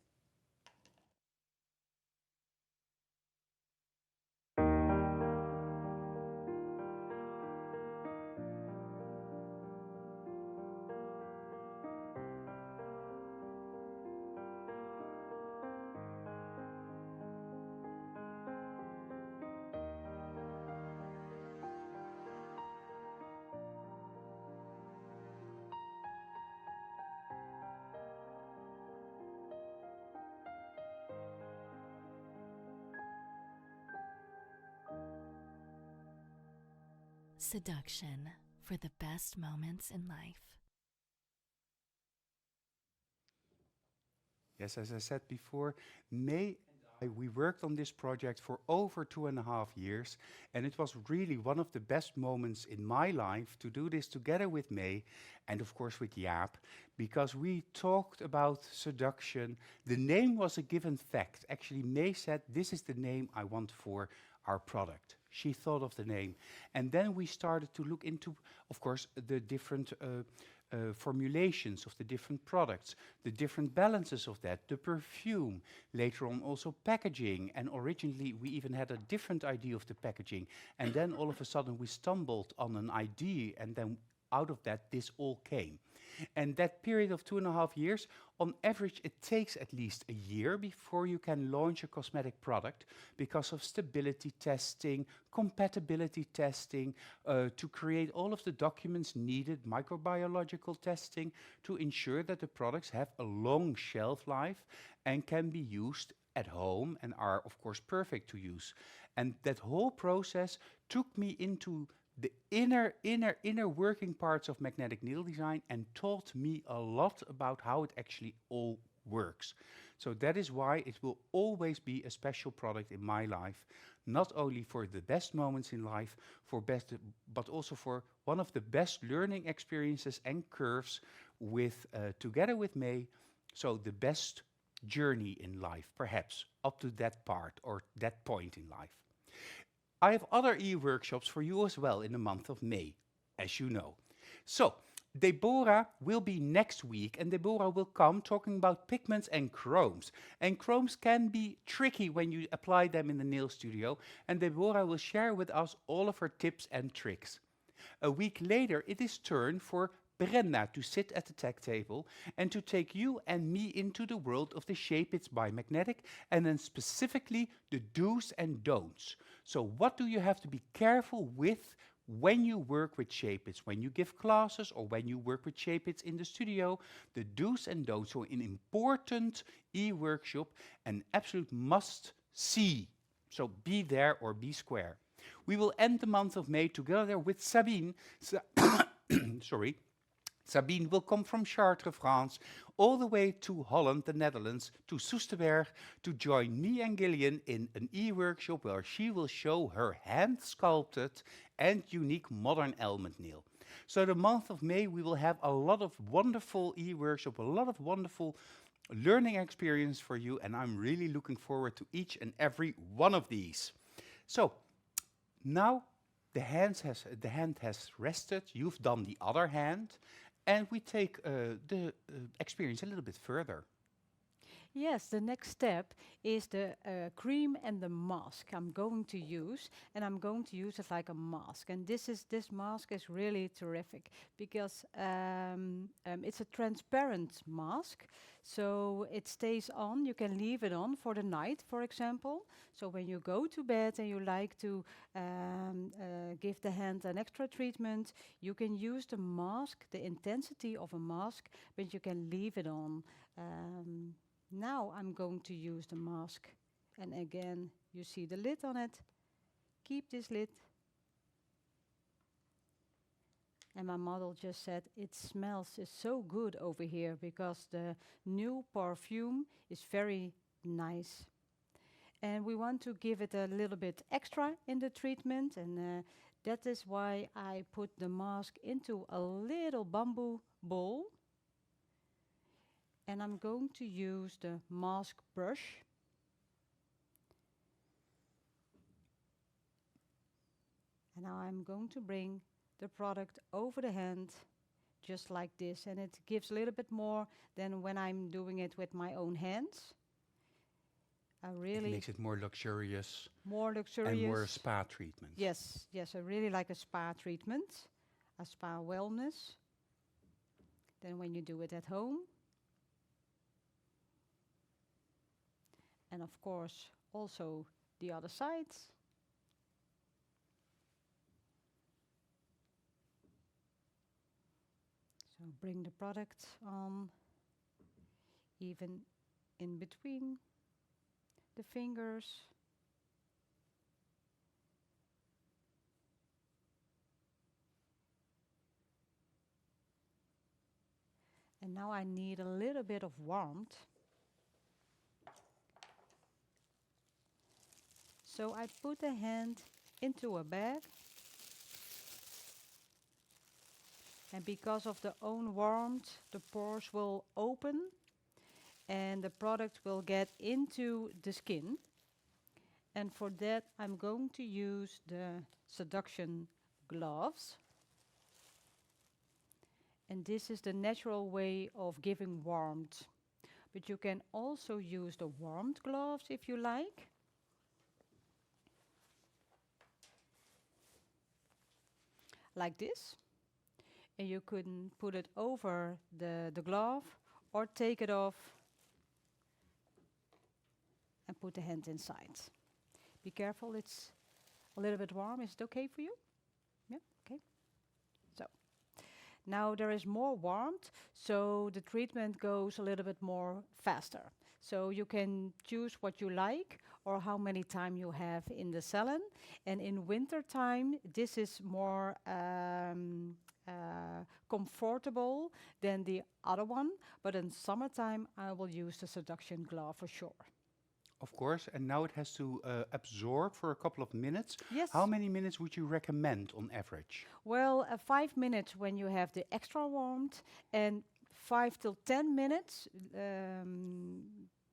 Seduction for the best moments in life. Yes, as I said before, May and we worked on this project for over 2.5 years, and it was really one of the best moments in my life to do this together with May and of course with Jaap, because we talked about seduction. The name was a given fact. Actually, May said, this is the name I want for our product. She thought of the name. And then we started to look into, of course, the different formulations of the different products, the different balances of that, the perfume, later on also packaging. And originally we even had a different idea of the packaging. And then all of a sudden we stumbled on an idea, and then out of that this all came. And that period of 2.5 years, on average, it takes at least a year before you can launch a cosmetic product because of stability testing, compatibility testing, to create all of the documents needed, microbiological testing, to ensure that the products have a long shelf life and can be used at home and are, of course, perfect to use. And that whole process took me into the inner working parts of magnetic nail design and taught me a lot about how it actually all works. So that is why it will always be a special product in my life, not only for the best moments in life, but also for one of the best learning experiences and curves with together with May. So the best journey in life, perhaps up to that part or that point in life. I have other e-workshops for you as well in the month of May, as you know. So, Deborah will be next week, and Deborah will come talking about pigments and chromes. And chromes can be tricky when you apply them in the nail studio, and Deborah will share with us all of her tips and tricks. A week later, it is turn for Brenda to sit at the tech table and to take you and me into the world of the Shape It's by Magnetic, and then specifically the do's and don'ts. So what do you have to be careful with when you work with Shape It's, when you give classes or when you work with Shape It's in the studio, the do's and don'ts. So an important e-workshop, an absolute must see. So be there or be square. We will end the month of May together with Sabine. Sorry. Sabine will come from Chartres, France, all the way to Holland, the Netherlands, to Soesterberg, to join me and Gillian in an e-workshop where she will show her hand-sculpted and unique modern element nail. So the month of May, we will have a lot of wonderful e-workshop, a lot of wonderful learning experience for you, and I'm really looking forward to each and every one of these. So now the hand has rested, you've done the other hand, and we take the experience a little bit further. Yes, the next step is the cream and the mask I'm going to use, and I'm going to use it like a mask. And this mask is really terrific because it's a transparent mask, so it stays on. You can leave it on for the night, for example. So when you go to bed and you like to give the hand an extra treatment, you can use the mask, the intensity of a mask, but you can leave it on. Now I'm going to use the mask, and again you see the lid on it. Keep this lid. And my model just said it smells so good over here because the new perfume is very nice. And we want to give it a little bit extra in the treatment, and that is why I put the mask into a little bamboo bowl. And I'm going to use the mask brush. And now I'm going to bring the product over the hand, just like this. And it gives a little bit more than when I'm doing it with my own hands. It makes it more luxurious. More luxurious. And more a spa treatment. Yes, yes, I really like a spa treatment, a spa wellness. Then when you do it at home. And of course, also the other sides. So bring the product on, even in between the fingers. And now I need a little bit of warmth. So I put the hand into a bag, and because of the own warmth, the pores will open and the product will get into the skin. And for that, I'm going to use the Seduction gloves. And this is the natural way of giving warmth. But you can also use the warmth gloves if you like. Like this, and you can put it over the glove or take it off and put the hand inside. Be careful, it's a little bit warm. Is it okay for you? Yeah, okay. So now there is more warmth, so the treatment goes a little bit more faster. So you can choose what you like or how many time you have in the salon. And in winter time, this is more comfortable than the other one, but in summertime I will use the Seduction glove for sure. Of course, and now it has to absorb for a couple of minutes. How Yes. many minutes would you recommend on average? Well, 5 minutes when you have the extra warmth, and 5 till 10 minutes.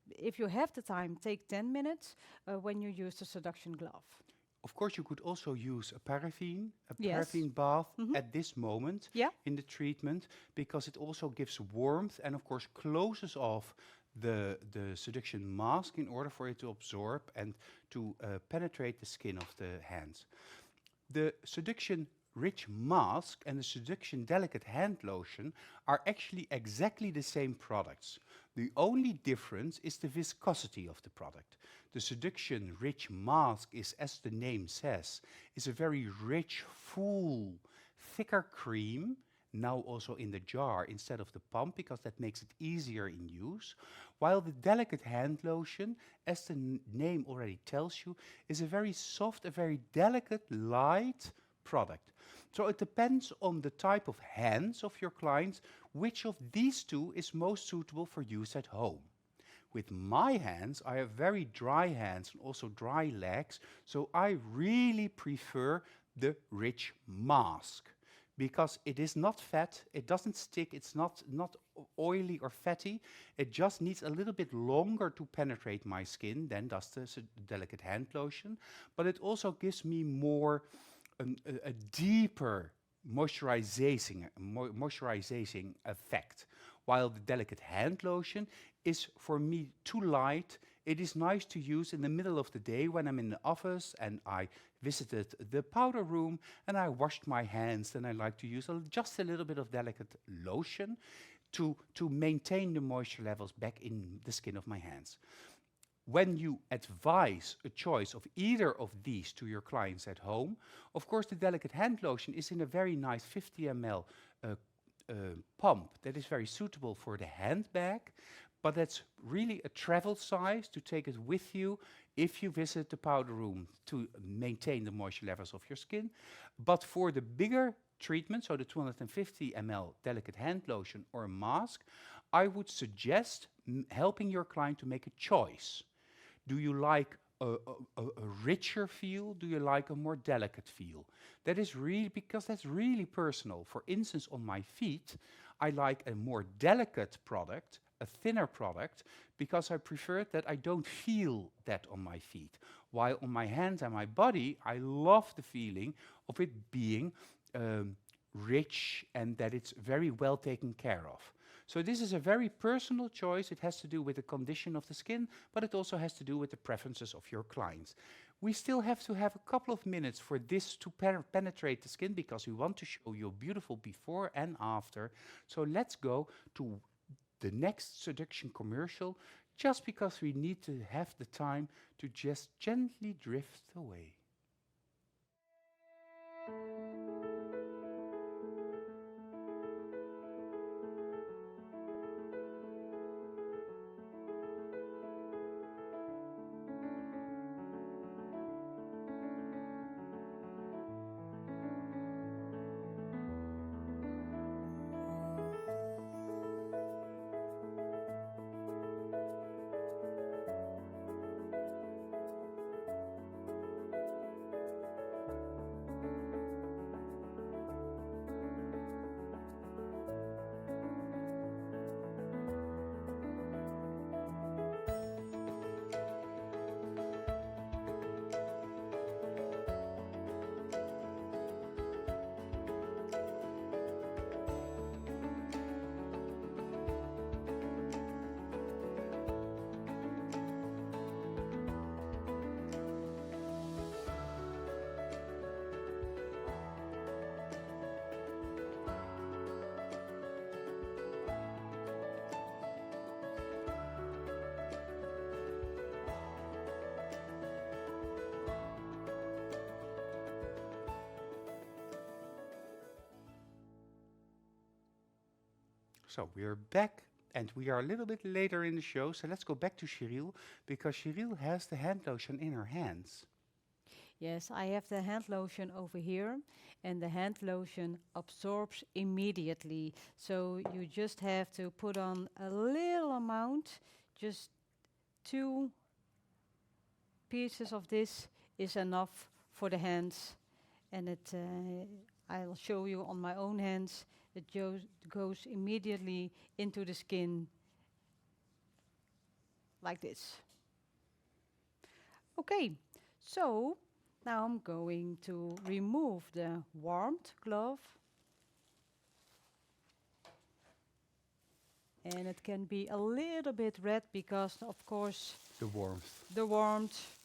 If you have the time, take 10 minutes when you use the Seduction glove. Of course, you could also use a Yes. paraffin bath Mm-hmm. at this moment Yeah. in the treatment because it also gives warmth and, of course, closes off the seduction mask in order for it to absorb and to penetrate the skin of the hands. The Seduction Rich Mask and the Seduction Delicate Hand Lotion are actually exactly the same products. The only difference is the viscosity of the product. The Seduction Rich Mask is, as the name says, is a very rich, full, thicker cream, now also in the jar instead of the pump because that makes it easier in use, while the Delicate Hand Lotion, as the name already tells you, is a very soft, a very delicate, light product. So it depends on the type of hands of your clients, which of these two is most suitable for use at home. With my hands, I have very dry hands and also dry legs, so I really prefer the rich mask because it is not fat, it doesn't stick, it's not oily or fatty. It just needs a little bit longer to penetrate my skin than does the delicate hand lotion, but it also gives me more a deeper moisturizing effect. While the delicate hand lotion is for me too light. It is nice to use in the middle of the day when I'm in the office and I visited the powder room and I washed my hands. Then I like to use just a little bit of delicate lotion to maintain the moisture levels back in the skin of my hands. When you advise a choice of either of these to your clients at home, of course, the delicate hand lotion is in a very nice 50 ml pump that is very suitable for the handbag, but that's really a travel size to take it with you if you visit the powder room to maintain the moisture levels of your skin. But for the bigger treatment, so the 250 ml delicate hand lotion or mask, I would suggest helping your client to make a choice. Do you like a richer feel? Do you like a more delicate feel? That is really, because that's really personal. For instance, on my feet, I like a more delicate product, a thinner product, because I prefer that I don't feel that on my feet. While on my hands and my body, I love the feeling of it being rich and that it's very well taken care of. So this is a very personal choice. It has to do with the condition of the skin, but it also has to do with the preferences of your clients. We still have to have a couple of minutes for this to penetrate the skin because we want to show you a beautiful before and after. So let's go to the next seduction commercial, just because we need to have the time to just gently drift away. So we are back, and we are a little bit later in the show, so let's go back to Sheryl, because Sheryl has the hand lotion in her hands. Yes, I have the hand lotion over here, and the hand lotion absorbs immediately. So you just have to put on a little amount, just 2 pieces of this is enough for the hands, and I'll show you on my own hands. It goes immediately into the skin like this. Okay, so now I'm going to remove the warmed glove, and it can be a little bit red because, of course, The warmth. the warmth.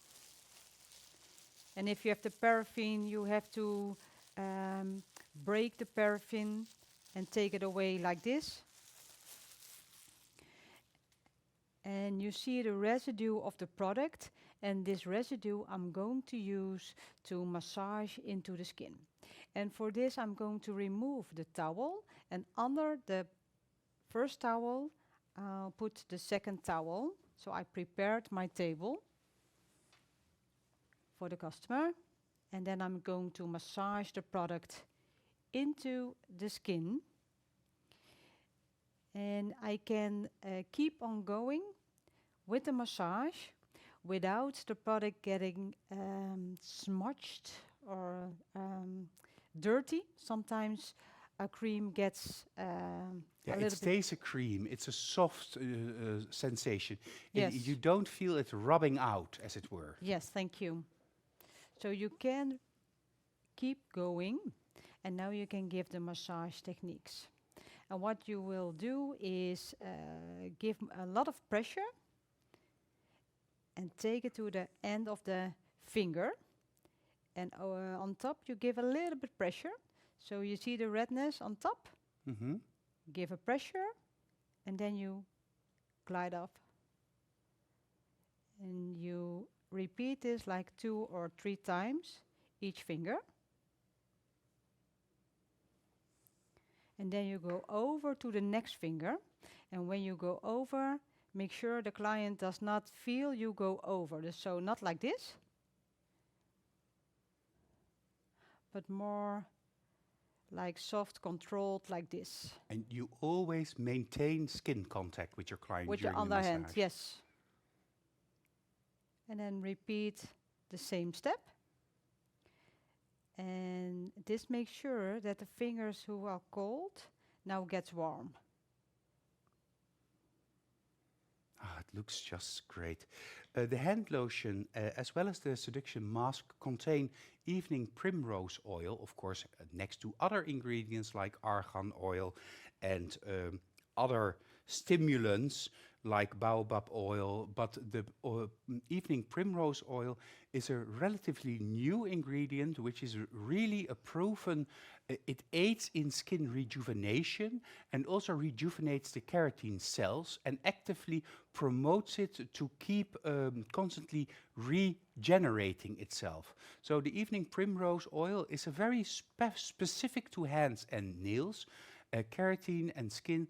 And if you have the paraffin, you have to break the paraffin and take it away like this. And you see the residue of the product, and this residue I'm going to use to massage into the skin. And for this I'm going to remove the towel, and under the first towel I'll put the second towel. So I prepared my table for the customer, and then I'm going to massage the product into the skin. And I can keep on going with the massage without the product getting smudged or dirty. Sometimes a cream gets Yeah, a it little bit. stays a cream. It's a soft sensation. Yes. You don't feel it rubbing out, as it were. Yes, thank you. So you can keep going, and now you can give the massage techniques. And what you will do is give a lot of pressure and take it to the end of the finger. And on top you give a little bit pressure. So you see the redness on top? Mm-hmm. Give a pressure, and then you glide off. And you repeat this like 2 or 3 times each finger. And then you go over to the next finger. And when you go over, make sure the client does not feel you go over. So not like this, but more like soft, controlled, like this. And you always maintain skin contact with your client With your during the other hand, massage. yes. And then repeat the same step. And this makes sure that the fingers who are cold now gets warm. Ah, it looks just great. The hand lotion, as well as the Seduction mask, contain evening primrose oil, of course, next to other ingredients like argan oil and other stimulants like baobab oil. But the evening primrose oil is a relatively new ingredient, which is really a proven. It aids in skin rejuvenation and also rejuvenates the keratin cells and actively promotes it to keep constantly regenerating itself. So the evening primrose oil is a very specific to hands and nails, keratin and skin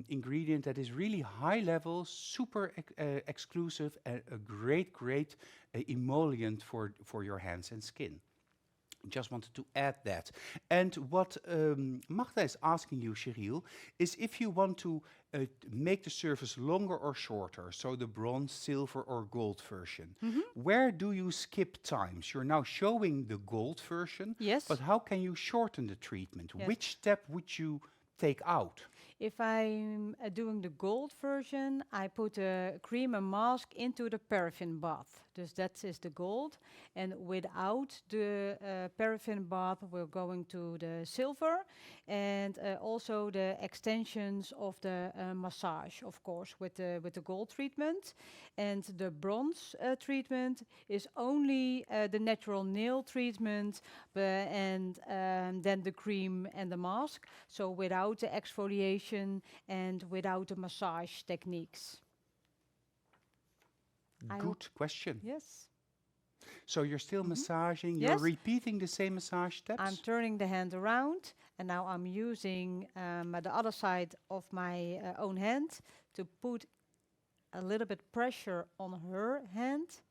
ingredient that is really high level, super exclusive, and a great emollient for your hands and skin. Just wanted to add that. And what Magda is asking you, Sheryl, is if you want to make the surface longer or shorter, so the bronze, silver, or gold version, where do you skip times? You're now showing the gold version, Yes. but how can you shorten the treatment? Yes. Which step would you take out? If I'm doing the gold version, I put a cream and mask into the paraffin bath. Dus that is the gold. And without the paraffin bath, we're going to the silver. And also the extensions of the massage, of course, with the gold treatment. And the bronze treatment is only the natural nail treatment, and then the cream and the mask. So without the exfoliation and without the massage techniques. Good question. Yes. So you're still massaging, Yes. you're repeating the same massage steps? I'm turning the hand around, and now I'm using the other side of my own hand to put a little bit pressure on her hand,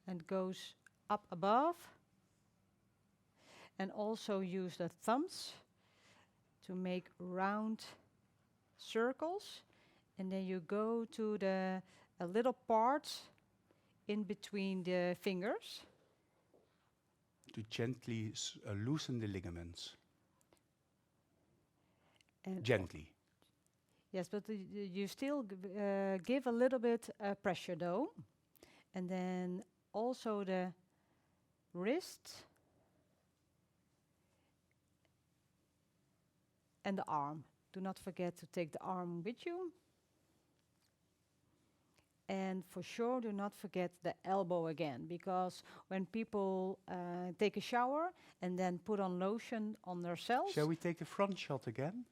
and goes up above, and also use the thumbs to make round circles, and then you go to the a little part in between the fingers. To gently loosen the ligaments. And Gently. yes, but you still give a little bit pressure though. And then also the wrist and the arm. Do not forget to take the arm with you. And for sure, do not forget the elbow again, because when people take a shower and then put on lotion on themselves, Shall we take the front shot again?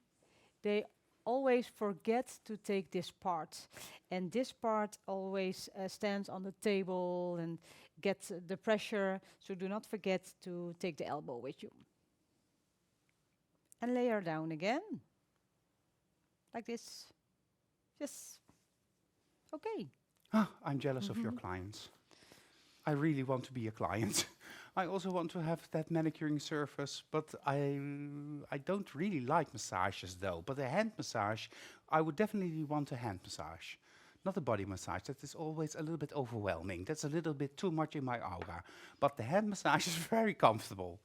they always forget to take this part. And this part always stands on the table and gets the pressure, so do not forget to take the elbow with you. And lay her down again, like this. Just, okay. Ah, I'm jealous of your clients. I really want to be a client. I also want to have that manicuring surface, but I don't really like massages though. But a hand massage, I would definitely want a hand massage. Not a body massage, that is always a little bit overwhelming. That's a little bit too much in my aura. But the hand massage is very comfortable.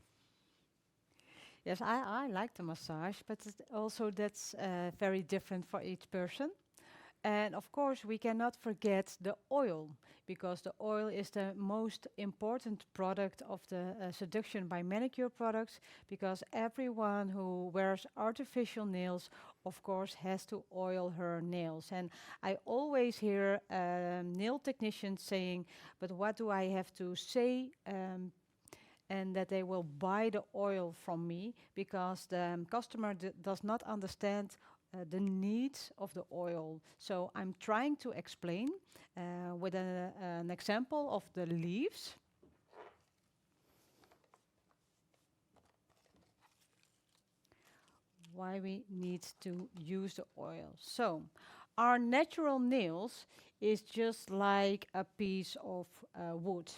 Yes, I like the massage, but also that's very different for each person. And of course, we cannot forget the oil, because the oil is the most important product of the Seduction by Manicure products, because everyone who wears artificial nails, of course, has to oil her nails. And I always hear nail technicians saying, but what do I have to say? And that they will buy the oil from me, because the customer does not understand the needs of the oil. So I'm trying to explain with an example of the leaves. Why we need to use the oil. So our natural nails is just like a piece of wood.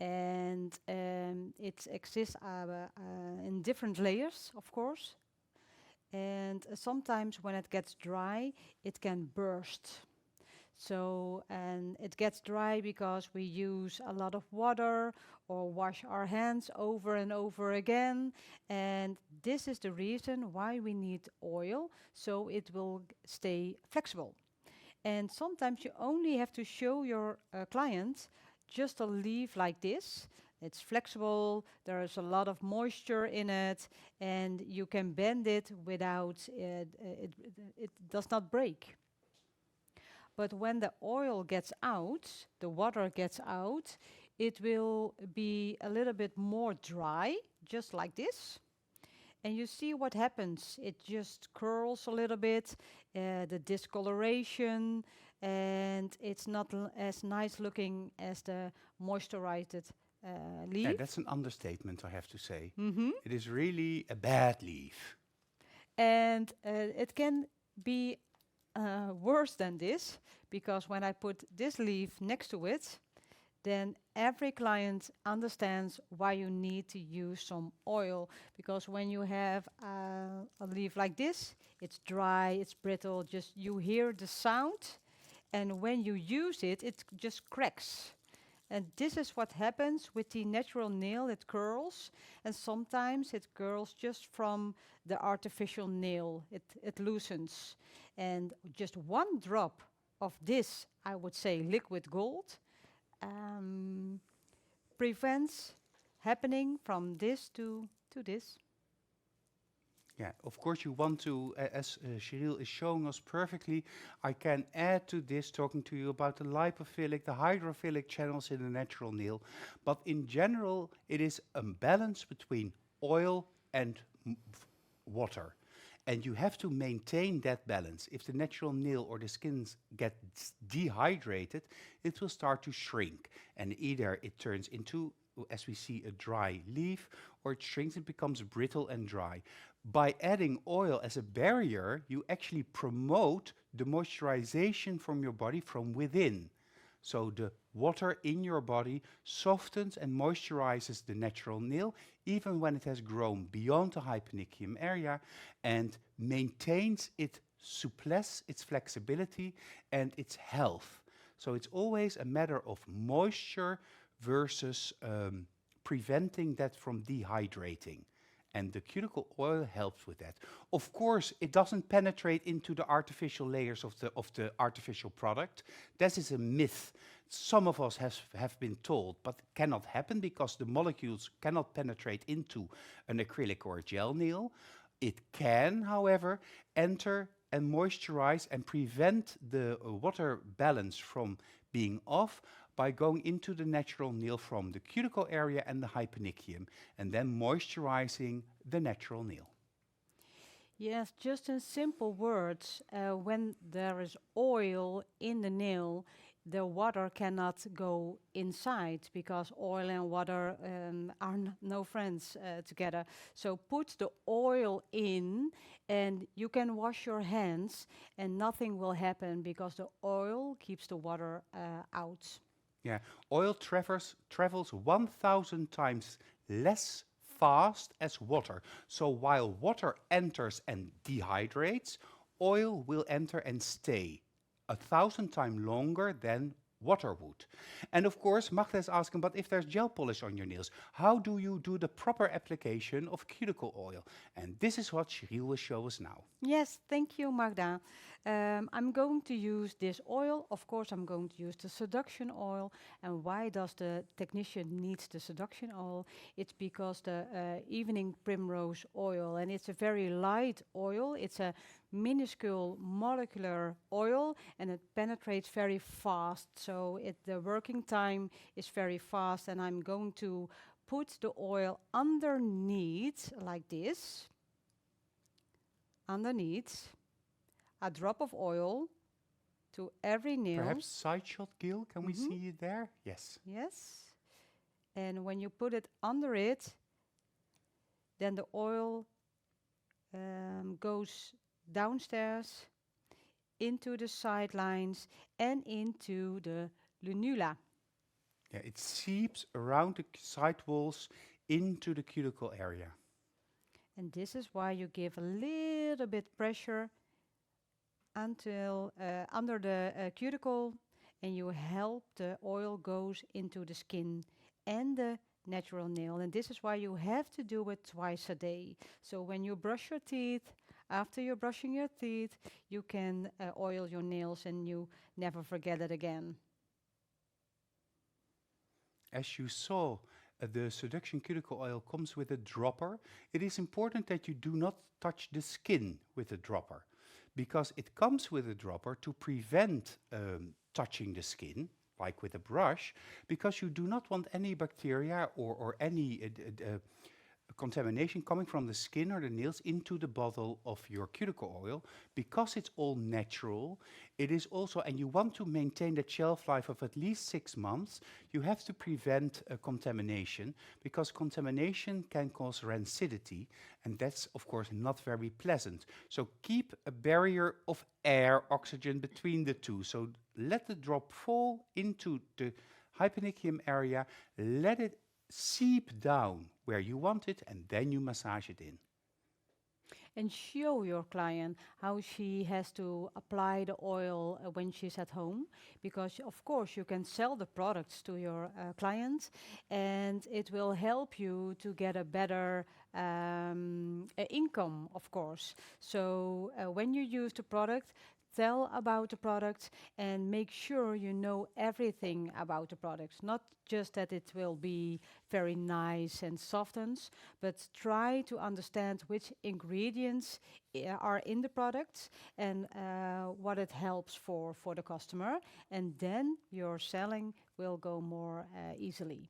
And it exists in different layers, of course. And sometimes when it gets dry, it can burst. So, and it gets dry because we use a lot of water or wash our hands over and over again. And this is the reason why we need oil, so it will stay flexible. And sometimes you only have to show your client just a leaf like this. It's flexible, there is a lot of moisture in it, and you can bend it without it does not break. But when the oil gets out, the water gets out, it will be a little bit more dry, just like this. And you see what happens. It just curls a little bit, the discoloration, and it's not as nice looking as the moisturized leaf. Yeah, that's an understatement, I have to say. Mm-hmm. It is really a bad leaf. And it can be worse than this, because when I put this leaf next to it, then every client understands why you need to use some oil. Because when you have a leaf like this, it's dry, it's brittle, just you hear the sound, and when you use it, it just cracks. And this is what happens with the natural nail. It curls, and sometimes it curls just from the artificial nail. It loosens. And just one drop of this, I would say, liquid gold, prevents happening from this to this. Yeah, of course you want to, as Sheryl is showing us perfectly, I can add to this talking to you about the lipophilic, the hydrophilic channels in the natural nail. But in general, it is a balance between oil and water. And you have to maintain that balance. If the natural nail or the skin gets dehydrated, it will start to shrink. And either it turns into, as we see, a dry leaf, or it shrinks and becomes brittle and dry. By adding oil as a barrier, you actually promote the moisturization from your body from within. So the water in your body softens and moisturizes the natural nail, even when it has grown beyond the hyponychium area, and maintains its souplesse, its flexibility, and its health. So it's always a matter of moisture versus preventing that from dehydrating. And the cuticle oil helps with that. Of course, it doesn't penetrate into the artificial layers of the artificial product. That is a myth. Some of us have been told, but it cannot happen because the molecules cannot penetrate into an acrylic or a gel nail. It can, however, enter and moisturize and prevent the water balance from being off by going into the natural nail from the cuticle area and the hyponychium, and then moisturizing the natural nail. Yes, just in simple words, when there is oil in the nail, the water cannot go inside because oil and water are no friends together. So put the oil in and you can wash your hands and nothing will happen because the oil keeps the water out. Yeah, oil travels 1,000 times less fast as water. So while water enters and dehydrates, oil will enter and stay 1,000 times longer than water would. And of course, Magda is asking, but if there's gel polish on your nails, how do you do the proper application of cuticle oil? And this is what Sheryl will show us now. Yes, thank you, Magda. I'm going to use this oil. Of course, I'm going to use the seduction oil. And why does the technician need the seduction oil? It's because the evening primrose oil, and it's a very light oil. It's a minuscule molecular oil, and it penetrates very fast. So the working time is very fast, and I'm going to put the oil underneath like this. Underneath, a drop of oil to every nail. Perhaps side shot, Gil, can we see it there? Yes. Yes. And when you put it under it, then the oil goes downstairs into the sidelines and into the lunula. Yeah, it seeps around the side walls into the cuticle area. And this is why you give a little bit pressure until under the cuticle, and you help the oil goes into the skin and the natural nail. And this is why you have to do it twice a day. So when you brush your teeth, after you're brushing your teeth, you can oil your nails and you never forget it again. As you saw, the Seduction Cuticle Oil comes with a dropper. It is important that you do not touch the skin with the dropper, because it comes with a dropper to prevent touching the skin, like with a brush, because you do not want any bacteria or any contamination coming from the skin or the nails into the bottle of your cuticle oil. Because it's all natural, it is also, and you want to maintain the shelf life of at least 6 months, you have to prevent contamination, because contamination can cause rancidity, and that's of course not very pleasant. So keep a barrier of air, oxygen between the two. So let the drop fall into the hyponychium area, let it seep down where you want it, and then you massage it in. And show your client how she has to apply the oil when she's at home, because of course you can sell the products to your clients and it will help you to get a better income, of course. So when you use the product, tell about the product and make sure you know everything about the products. Not just that it will be very nice and softens, but try to understand which ingredients are in the products and what it helps for the customer. And then your selling will go more easily.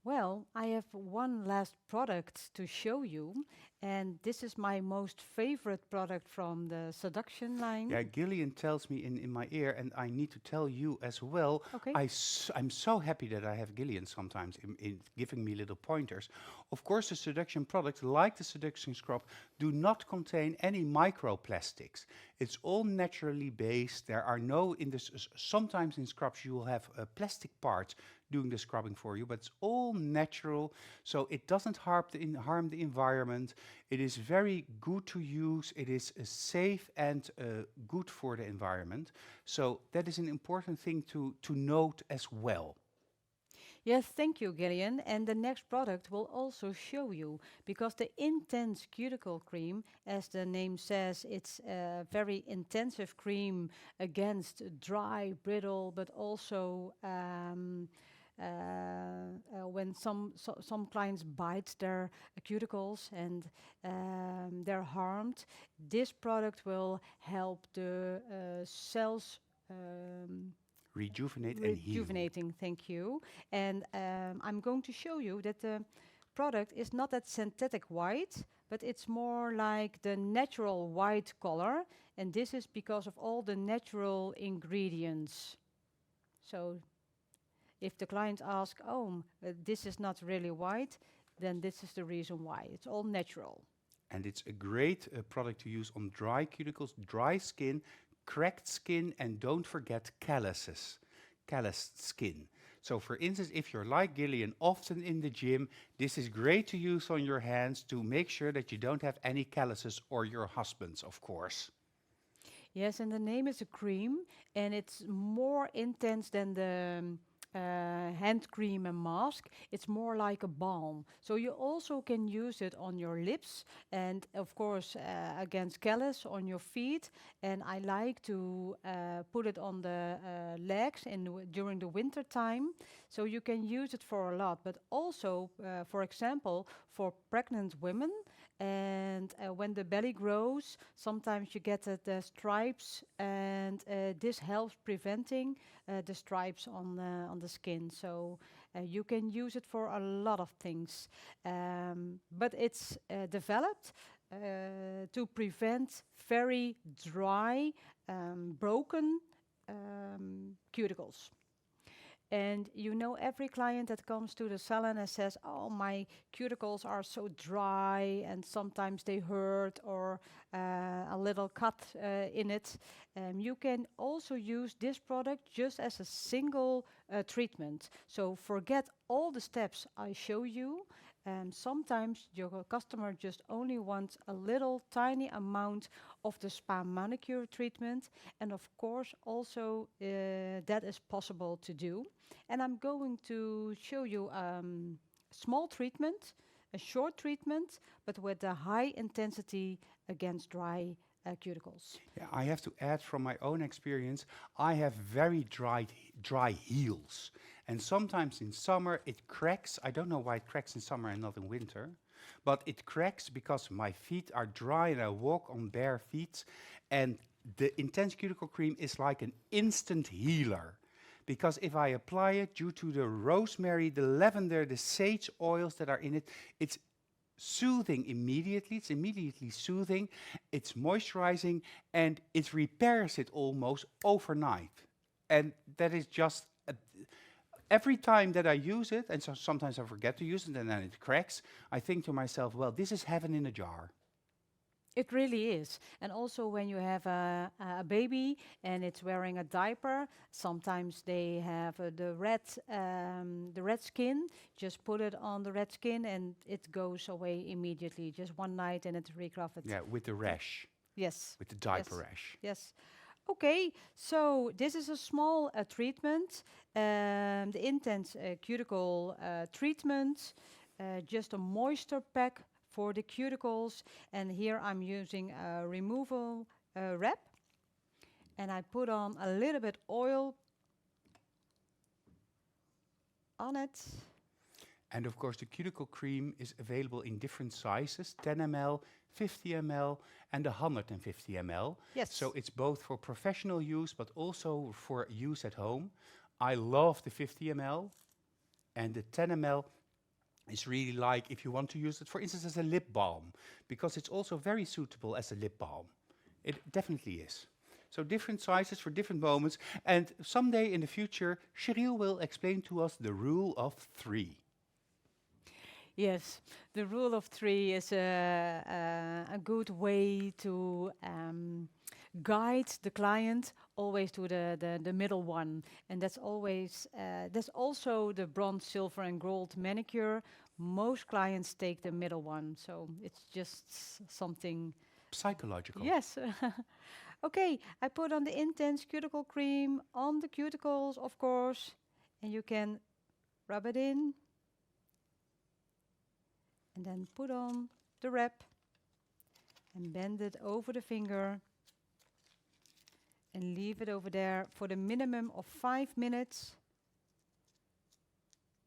Well, I have one last product to show you, and this is my most favorite product from the Seduction line. Yeah, Gillian tells me in my ear, and I need to tell you as well. Okay. I'm so happy that I have Gillian sometimes in giving me little pointers. Of course, the Seduction products, like the Seduction scrub, do not contain any microplastics. It's all naturally based. There are no, in this, sometimes in scrubs you will have plastic parts doing the scrubbing for you, but it's all natural, so it doesn't harm the environment. It is very good to use. It is safe and good for the environment. So that is an important thing to note as well. Yes, thank you, Gillian. And the next product will also show you, because the intense cuticle cream, as the name says, it's a very intensive cream against dry, brittle, but also when some clients bite their cuticles and they're harmed. This product will help the cells. Rejuvenate and heal. Rejuvenating, thank you. And I'm going to show you that the product is not that synthetic white, but it's more like the natural white color. And this is because of all the natural ingredients. So if the client asks, oh, this is not really white, then this is the reason why. It's all natural. And it's a great product to use on dry cuticles, dry skin, cracked skin, and don't forget calloused skin. So for instance, if you're like Gillian, often in the gym, this is great to use on your hands to make sure that you don't have any calluses, or your husband's, of course. Yes, and the name is a cream, and it's more intense than the hand cream and mask. It's more like a balm. So you also can use it on your lips, and of course against callus on your feet. And I like to put it on the legs during the winter time. So you can use it for a lot, but also, for example, for pregnant women. And when the belly grows, sometimes you get the stripes, and this helps preventing the stripes on the skin. So you can use it for a lot of things. But it's developed to prevent very dry, broken cuticles. And you know, every client that comes to the salon and says, oh, my cuticles are so dry and sometimes they hurt, or a little cut in it. You can also use this product just as a single treatment. So forget all the steps I show you. Sometimes your customer just only wants a little tiny amount of the spa manicure treatment. And of course, also that is possible to do. And I'm going to show you a small treatment, a short treatment, but with a high intensity against dry cuticles. Yeah, I have to add from my own experience, I have very dry heels. And sometimes in summer it cracks. I don't know why it cracks in summer and not in winter. But it cracks because my feet are dry and I walk on bare feet. And the intense cuticle cream is like an instant healer. Because if I apply it, due to the rosemary, the lavender, the sage oils that are in it, it's soothing immediately. It's immediately soothing. It's moisturizing, and it repairs it almost overnight. And that is just every time that I use it, and so sometimes I forget to use it and then it cracks, I think to myself, well, this is heaven in a jar. It really is. And also when you have a baby and it's wearing a diaper, sometimes they have the red skin. Just put it on the red skin and it goes away immediately. Just one night and it's recovered. Yeah, with the rash. Yes. With the diaper Yes. rash. Yes. Okay, so this is a small treatment, the intense cuticle treatment, just a moisture pack for the cuticles. And here I'm using a removal wrap, and I put on a little bit oil on it. And of course, the cuticle cream is available in different sizes, 10 ml, 50 ml, and 150 ml. Yes. So it's both for professional use, but also for use at home. I love the 50 ml, and the 10 ml is really like if you want to use it, for instance, as a lip balm, because it's also very suitable as a lip balm. It definitely is. So different sizes for different moments. And someday in the future, Sheryl will explain to us the rule of 3. Yes, the rule of 3 is a good way to guide the client always to the middle one. And that's also the bronze, silver, and gold manicure. Most clients take the middle one, so it's just something. Psychological. Yes. Okay, I put on the intense cuticle cream on the cuticles, of course, and you can rub it in and then put on the wrap and bend it over the finger and leave it over there for the minimum of 5 minutes.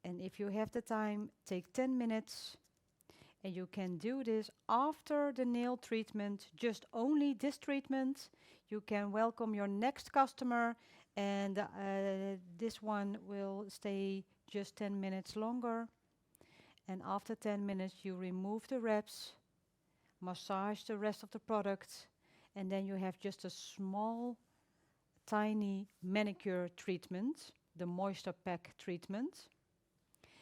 And if you have the time, take 10 minutes. And you can do this after the nail treatment, just only this treatment. You can welcome your next customer, and this one will stay just 10 minutes longer. And after 10 minutes, you remove the wraps, massage the rest of the product, and then you have just a small, tiny manicure treatment, the moisture pack treatment.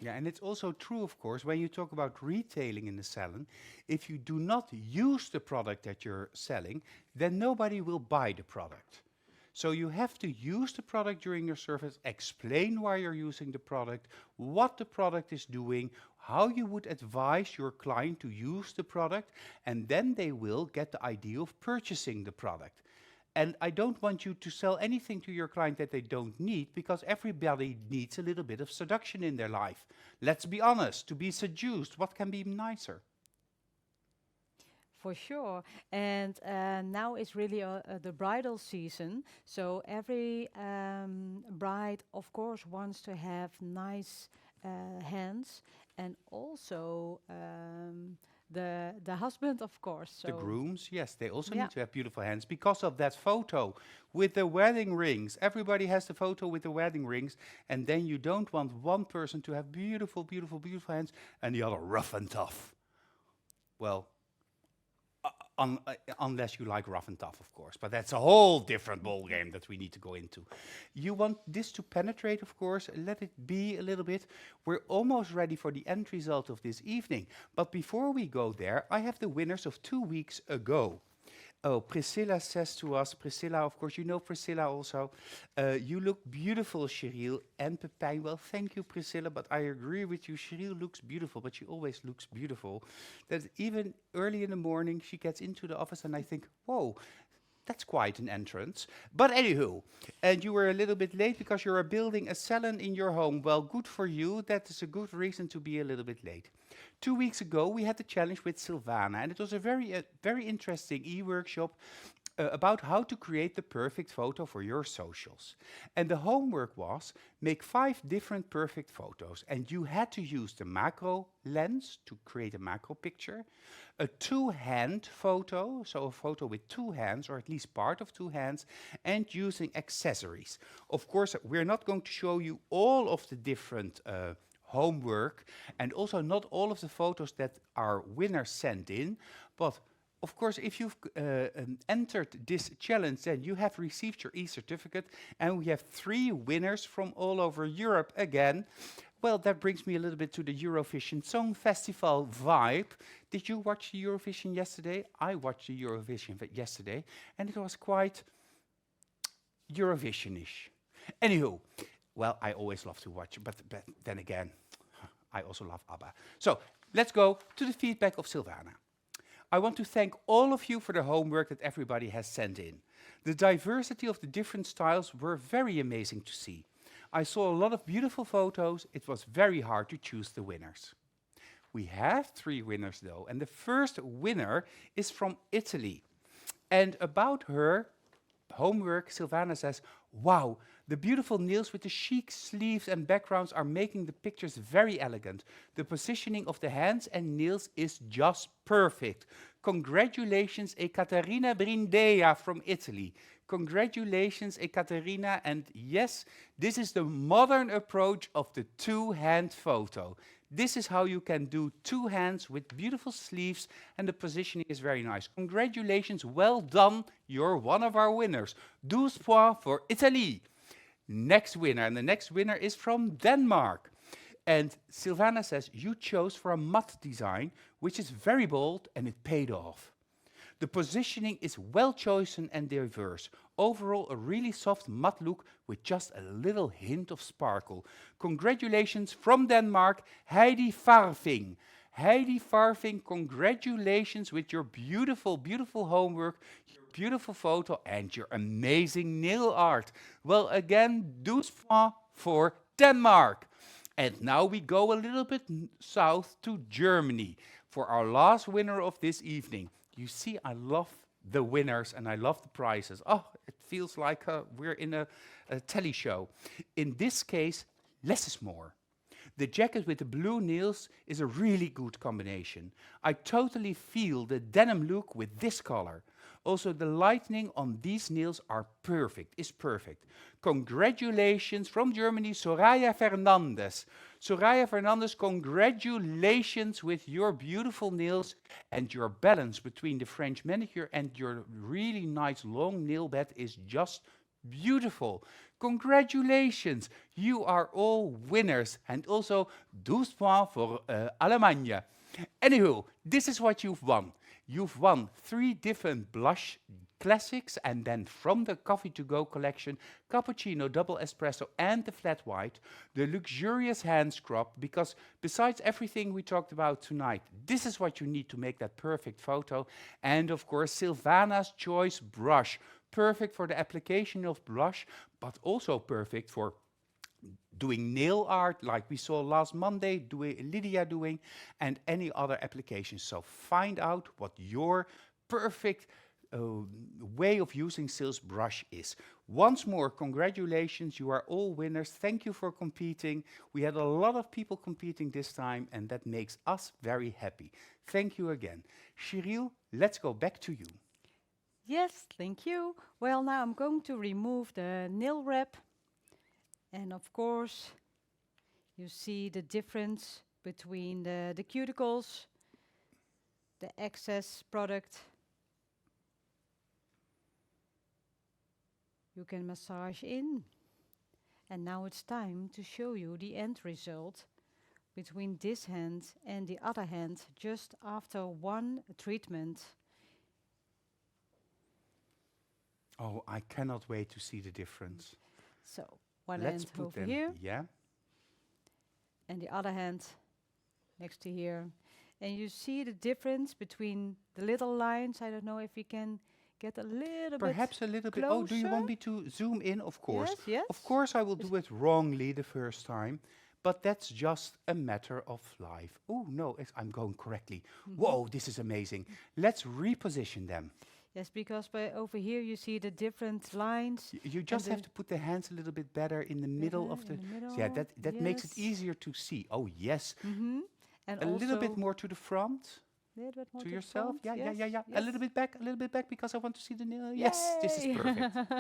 Yeah, and it's also true, of course, when you talk about retailing in the salon, if you do not use the product that you're selling, then nobody will buy the product. So you have to use the product during your service, explain why you're using the product, what the product is doing, how you would advise your client to use the product, and then they will get the idea of purchasing the product. And I don't want you to sell anything to your client that they don't need, because everybody needs a little bit of seduction in their life. Let's be honest, to be seduced, what can be nicer? For sure. And now it's really the bridal season. So every bride, of course, wants to have nice hands, and also the husband, of course. The So grooms, yes, they also yeah, need to have beautiful hands because of that photo with the wedding rings. Everybody has the photo with the wedding rings, and then you don't want one person to have beautiful, beautiful, beautiful hands and the other rough and tough. Well, unless you like rough and tough, of course. But that's a whole different ball game that we need to go into. You want this to penetrate, of course. Let it be a little bit. We're almost ready for the end result of this evening. But before we go there, I have the winners of 2 weeks ago. Oh, Priscilla says to us, Priscilla, of course, you know Priscilla also. You look beautiful, Sheryl and Pepijn. Well, thank you, Priscilla, but I agree with you. Sheryl looks beautiful, but she always looks beautiful. That even early in the morning, she gets into the office and I think, whoa, that's quite an entrance. But anywho, and you were a little bit late because you are building a salon in your home. Well, good for you. That is a good reason to be a little bit late. 2 weeks ago, we had the challenge with Silvana, and it was a very interesting e-workshop about how to create the perfect photo for your socials. And the homework was make 5 different perfect photos, and you had to use the macro lens to create a macro picture, a 2-hand photo, so a photo with 2 hands, or at least part of 2 hands, and using accessories. Of course, we're not going to show you all of the different homework, and also not all of the photos that our winners sent in, but of course, if you've entered this challenge, then you have received your e-certificate, and we have 3 winners from all over Europe again. Well, that brings me a little bit to the Eurovision Song Festival vibe. Did you watch the Eurovision yesterday? I watched the Eurovision yesterday, and it was quite Eurovision-ish. Anywho, well, I always love to watch, but then again, I also love ABBA. So let's go to the feedback of Silvana. I want to thank all of you for the homework that everybody has sent in. The diversity of the different styles were very amazing to see. I saw a lot of beautiful photos. It was very hard to choose the winners. We have 3 winners though, and the first winner is from Italy. And about her homework, Silvana says, wow, the beautiful nails with the chic sleeves and backgrounds are making the pictures very elegant. The positioning of the hands and nails is just perfect. Congratulations, Ekaterina Brindea from Italy. Congratulations, Ekaterina. And yes, this is the modern approach of the 2-hand photo. This is how you can do 2 hands with beautiful sleeves, and the positioning is very nice. Congratulations, well done, you're one of our winners. 12 points for Italy. Next winner, and the next winner is from Denmark. And Silvana says, you chose for a matte design, which is very bold, and it paid off. The positioning is well chosen and diverse. Overall, a really soft matte look with just a little hint of sparkle. Congratulations from Denmark, Heidi Farving. Heidi Farving, congratulations with your beautiful, beautiful homework, your beautiful photo, and your amazing nail art. Well, again, 12 points for Denmark. And now we go a little bit south to Germany for our last winner of this evening. You see, I love the winners and I love the prizes. Oh, it feels like we're in a telly show. In this case, less is more. The jacket with the blue nails is a really good combination. I totally feel the denim look with this color. Also, the lightning on these nails is perfect. Congratulations from Germany, Soraya Fernandez. Soraya Fernandez, congratulations with your beautiful nails and your balance between the French manicure and your really nice long nail bed is just beautiful. Congratulations, you are all winners. And also 12 points for Allemagne. Anywho, this is what you've won. You've won 3 different blush classics, and then from the Coffee to Go collection, cappuccino, double espresso, and the flat white, the luxurious hand scrub, because besides everything we talked about tonight, this is what you need to make that perfect photo. And of course, Silvana's Choice brush, perfect for the application of blush, but also perfect for doing nail art like we saw last Monday, Lydia doing, and any other applications. So find out what your perfect way of using Sil's brush is. Once more, congratulations, you are all winners. Thank you for competing. We had a lot of people competing this time, and that makes us very happy. Thank you again. Sheryl, let's go back to you. Yes, thank you. Well, now I'm going to remove the nail wrap. And of course, you see the difference between the cuticles, the excess product. You can massage in. And now it's time to show you the end result between this hand and the other hand just after one treatment. Oh, I cannot wait to see the difference. So one Let's hand put over them here yeah. and the other hand next to here. And you see the difference between the little lines. I don't know if you can get a little Perhaps a little bit. Oh, do you want me to zoom in? Of course. Yes, yes. Of course, I will do it wrongly the first time, but that's just a matter of life. Oh, no, I'm going correctly. Whoa, this is amazing. Let's reposition them. Yes, because by over here you see the different lines. You just have to put the hands a little bit better in the middle of the... Yeah, that makes it easier to see. Oh, yes. And A little bit more to the front. Little bit more To the yourself. front, Yeah. yes, A little bit back because I want to see the nail. Yes, this is Yay! perfect.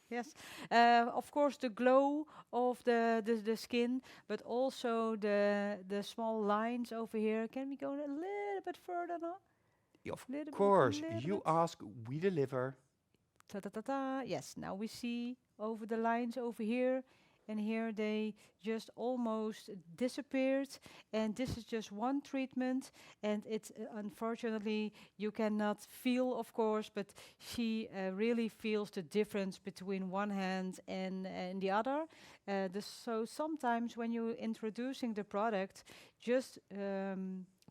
Yes, of course the glow of the skin, but also the small lines over here. Can we go a little bit further now? Of Little course, bit, you ask, we deliver. Ta ta ta ta. Yes, now we see over the lines over here, and here they just almost disappeared. And this is just one treatment, and it's unfortunately you cannot feel, of course, but she really feels the difference between one hand and the other. So sometimes when you're introducing the product, just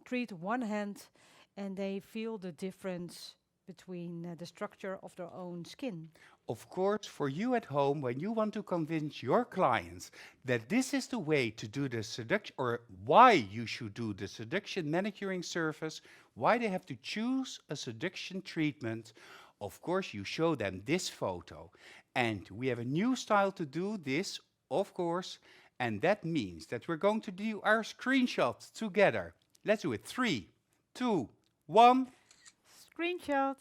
treat one hand and they feel the difference between the structure of their own skin. Of course, for you at home, when you want to convince your clients that this is the way to do the seduction, or why you should do the seduction manicuring service, why they have to choose a seduction treatment, of course, you show them this photo. And we have a new style to do this, of course, and that means that we're going to do our screenshots together. Let's do it. 3, 2, 1. Screenshot.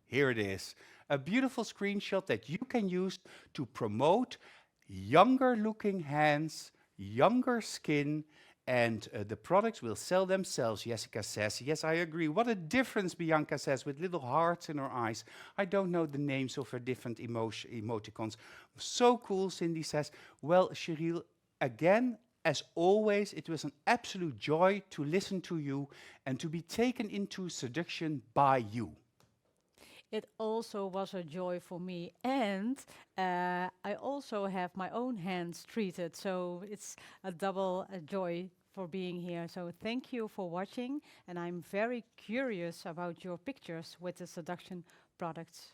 Here it is. A beautiful screenshot that you can use to promote younger looking hands, younger skin, and the products will sell themselves, Jessica says. Yes, I agree. What a difference, Bianca says, with little hearts in her eyes. I don't know the names of her different emoticons. So cool, Cindy says. Well, Sheryl, again, as always, it was an absolute joy to listen to you and to be taken into seduction by you. It also was a joy for me, and I also have my own hands treated, so it's a double joy for being here. So thank you for watching, and I'm very curious about your pictures with the seduction products.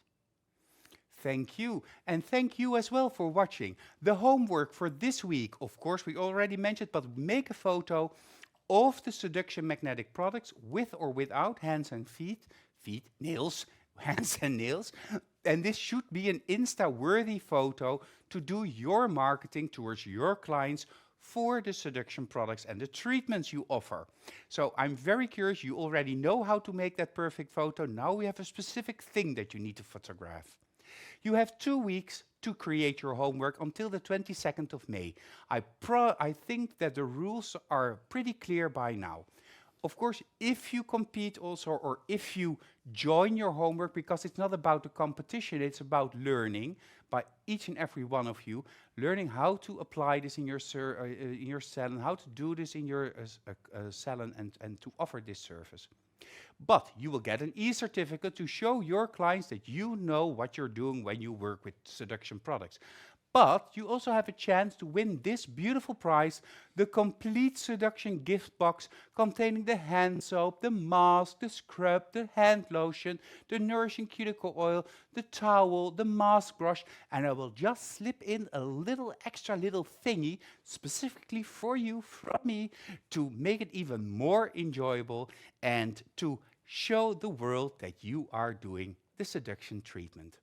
Thank you. And thank you as well for watching. The homework for this week, of course, we already mentioned, but make a photo of the Seduction Magnetic products with or without hands and feet, nails, hands and nails. And this should be an Insta-worthy photo to do your marketing towards your clients for the seduction products and the treatments you offer. So I'm very curious, you already know how to make that perfect photo. Now we have a specific thing that you need to photograph. You have 2 weeks to create your homework until the 22nd of May. I think that the rules are pretty clear by now. Of course, if you compete also, or if you join your homework, because it's not about the competition, it's about learning by each and every one of you, learning how to apply this in your salon, how to do this in your salon and to offer this service. But you will get an e-certificate to show your clients that you know what you're doing when you work with seduction products. But you also have a chance to win this beautiful prize, the complete seduction gift box containing the hand soap, the mask, the scrub, the hand lotion, the nourishing cuticle oil, the towel, the mask brush, and I will just slip in a little extra little thingy specifically for you from me to make it even more enjoyable and to show the world that you are doing the seduction treatment.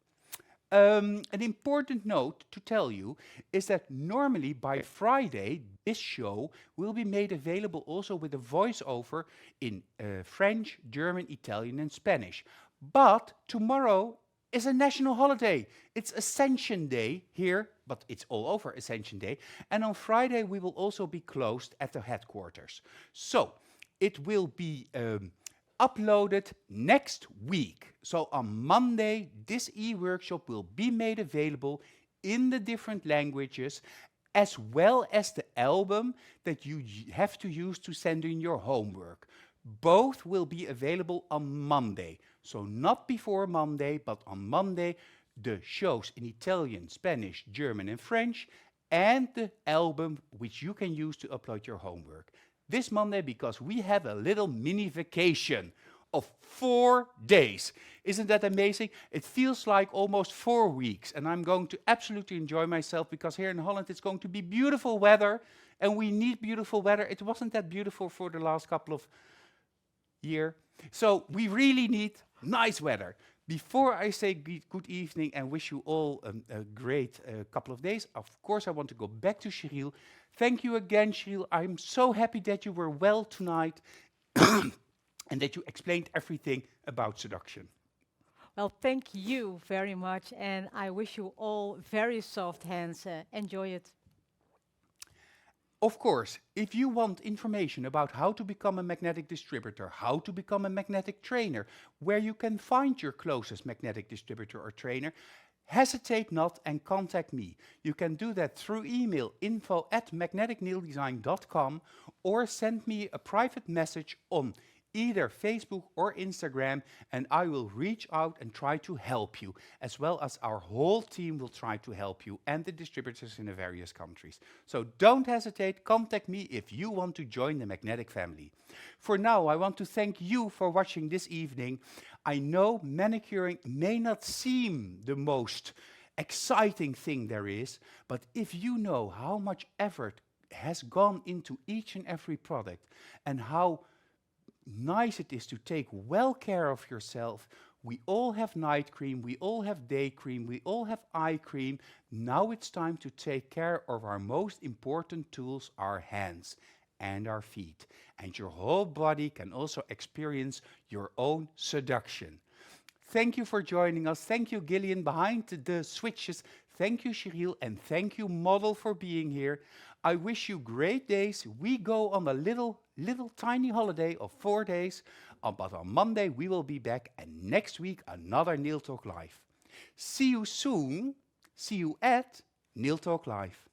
An important note to tell you is that normally by Friday, this show will be made available also with a voiceover in French, German, Italian, and Spanish. But tomorrow is a national holiday. It's Ascension Day here, but it's all over Ascension Day. And on Friday, we will also be closed at the headquarters. So it will be uploaded next week. So on Monday, this e-workshop will be made available in the different languages, as well as the album that you have to use to send in your homework. Both will be available on Monday. So not before Monday, but on Monday, the shows in Italian, Spanish, German, and French, and the album which you can use to upload your homework. This Monday, because we have a little mini vacation of 4 days. Isn't that amazing? It feels like almost 4 weeks, and I'm going to absolutely enjoy myself because here in Holland it's going to be beautiful weather, and we need beautiful weather. It wasn't that beautiful for the last couple of years, so we really need nice weather. Before I say good evening and wish you all a great couple of days, of course I want to go back to Sheryl. Thank you again, Sheryl. I'm so happy that you were well tonight and that you explained everything about seduction. Well, thank you very much, and I wish you all very soft hands. Enjoy it. Of course, if you want information about how to become a magnetic distributor, how to become a magnetic trainer, where you can find your closest magnetic distributor or trainer, hesitate not and contact me. You can do that through email info@magneticnaildesign.com or send me a private message on either Facebook or Instagram, and I will reach out and try to help you, as well as our whole team will try to help you and the distributors in the various countries. So don't hesitate, contact me if you want to join the magnetic family. For now, I want to thank you for watching this evening. I know manicuring may not seem the most exciting thing there is, but if you know how much effort has gone into each and every product and how nice it is to take well care of yourself. We all have night cream, we all have day cream, we all have eye cream. Now it's time to take care of our most important tools, our hands and our feet. And your whole body can also experience your own seduction. Thank you for joining us. Thank you, Gillian, behind the switches. Thank you, Sheryl, and thank you, Model, for being here. I wish you great days. We go on a little tiny holiday of 4 days, but on Monday we will be back, and next week another Nail Talk Live. See you soon. See you at Nail Talk Live.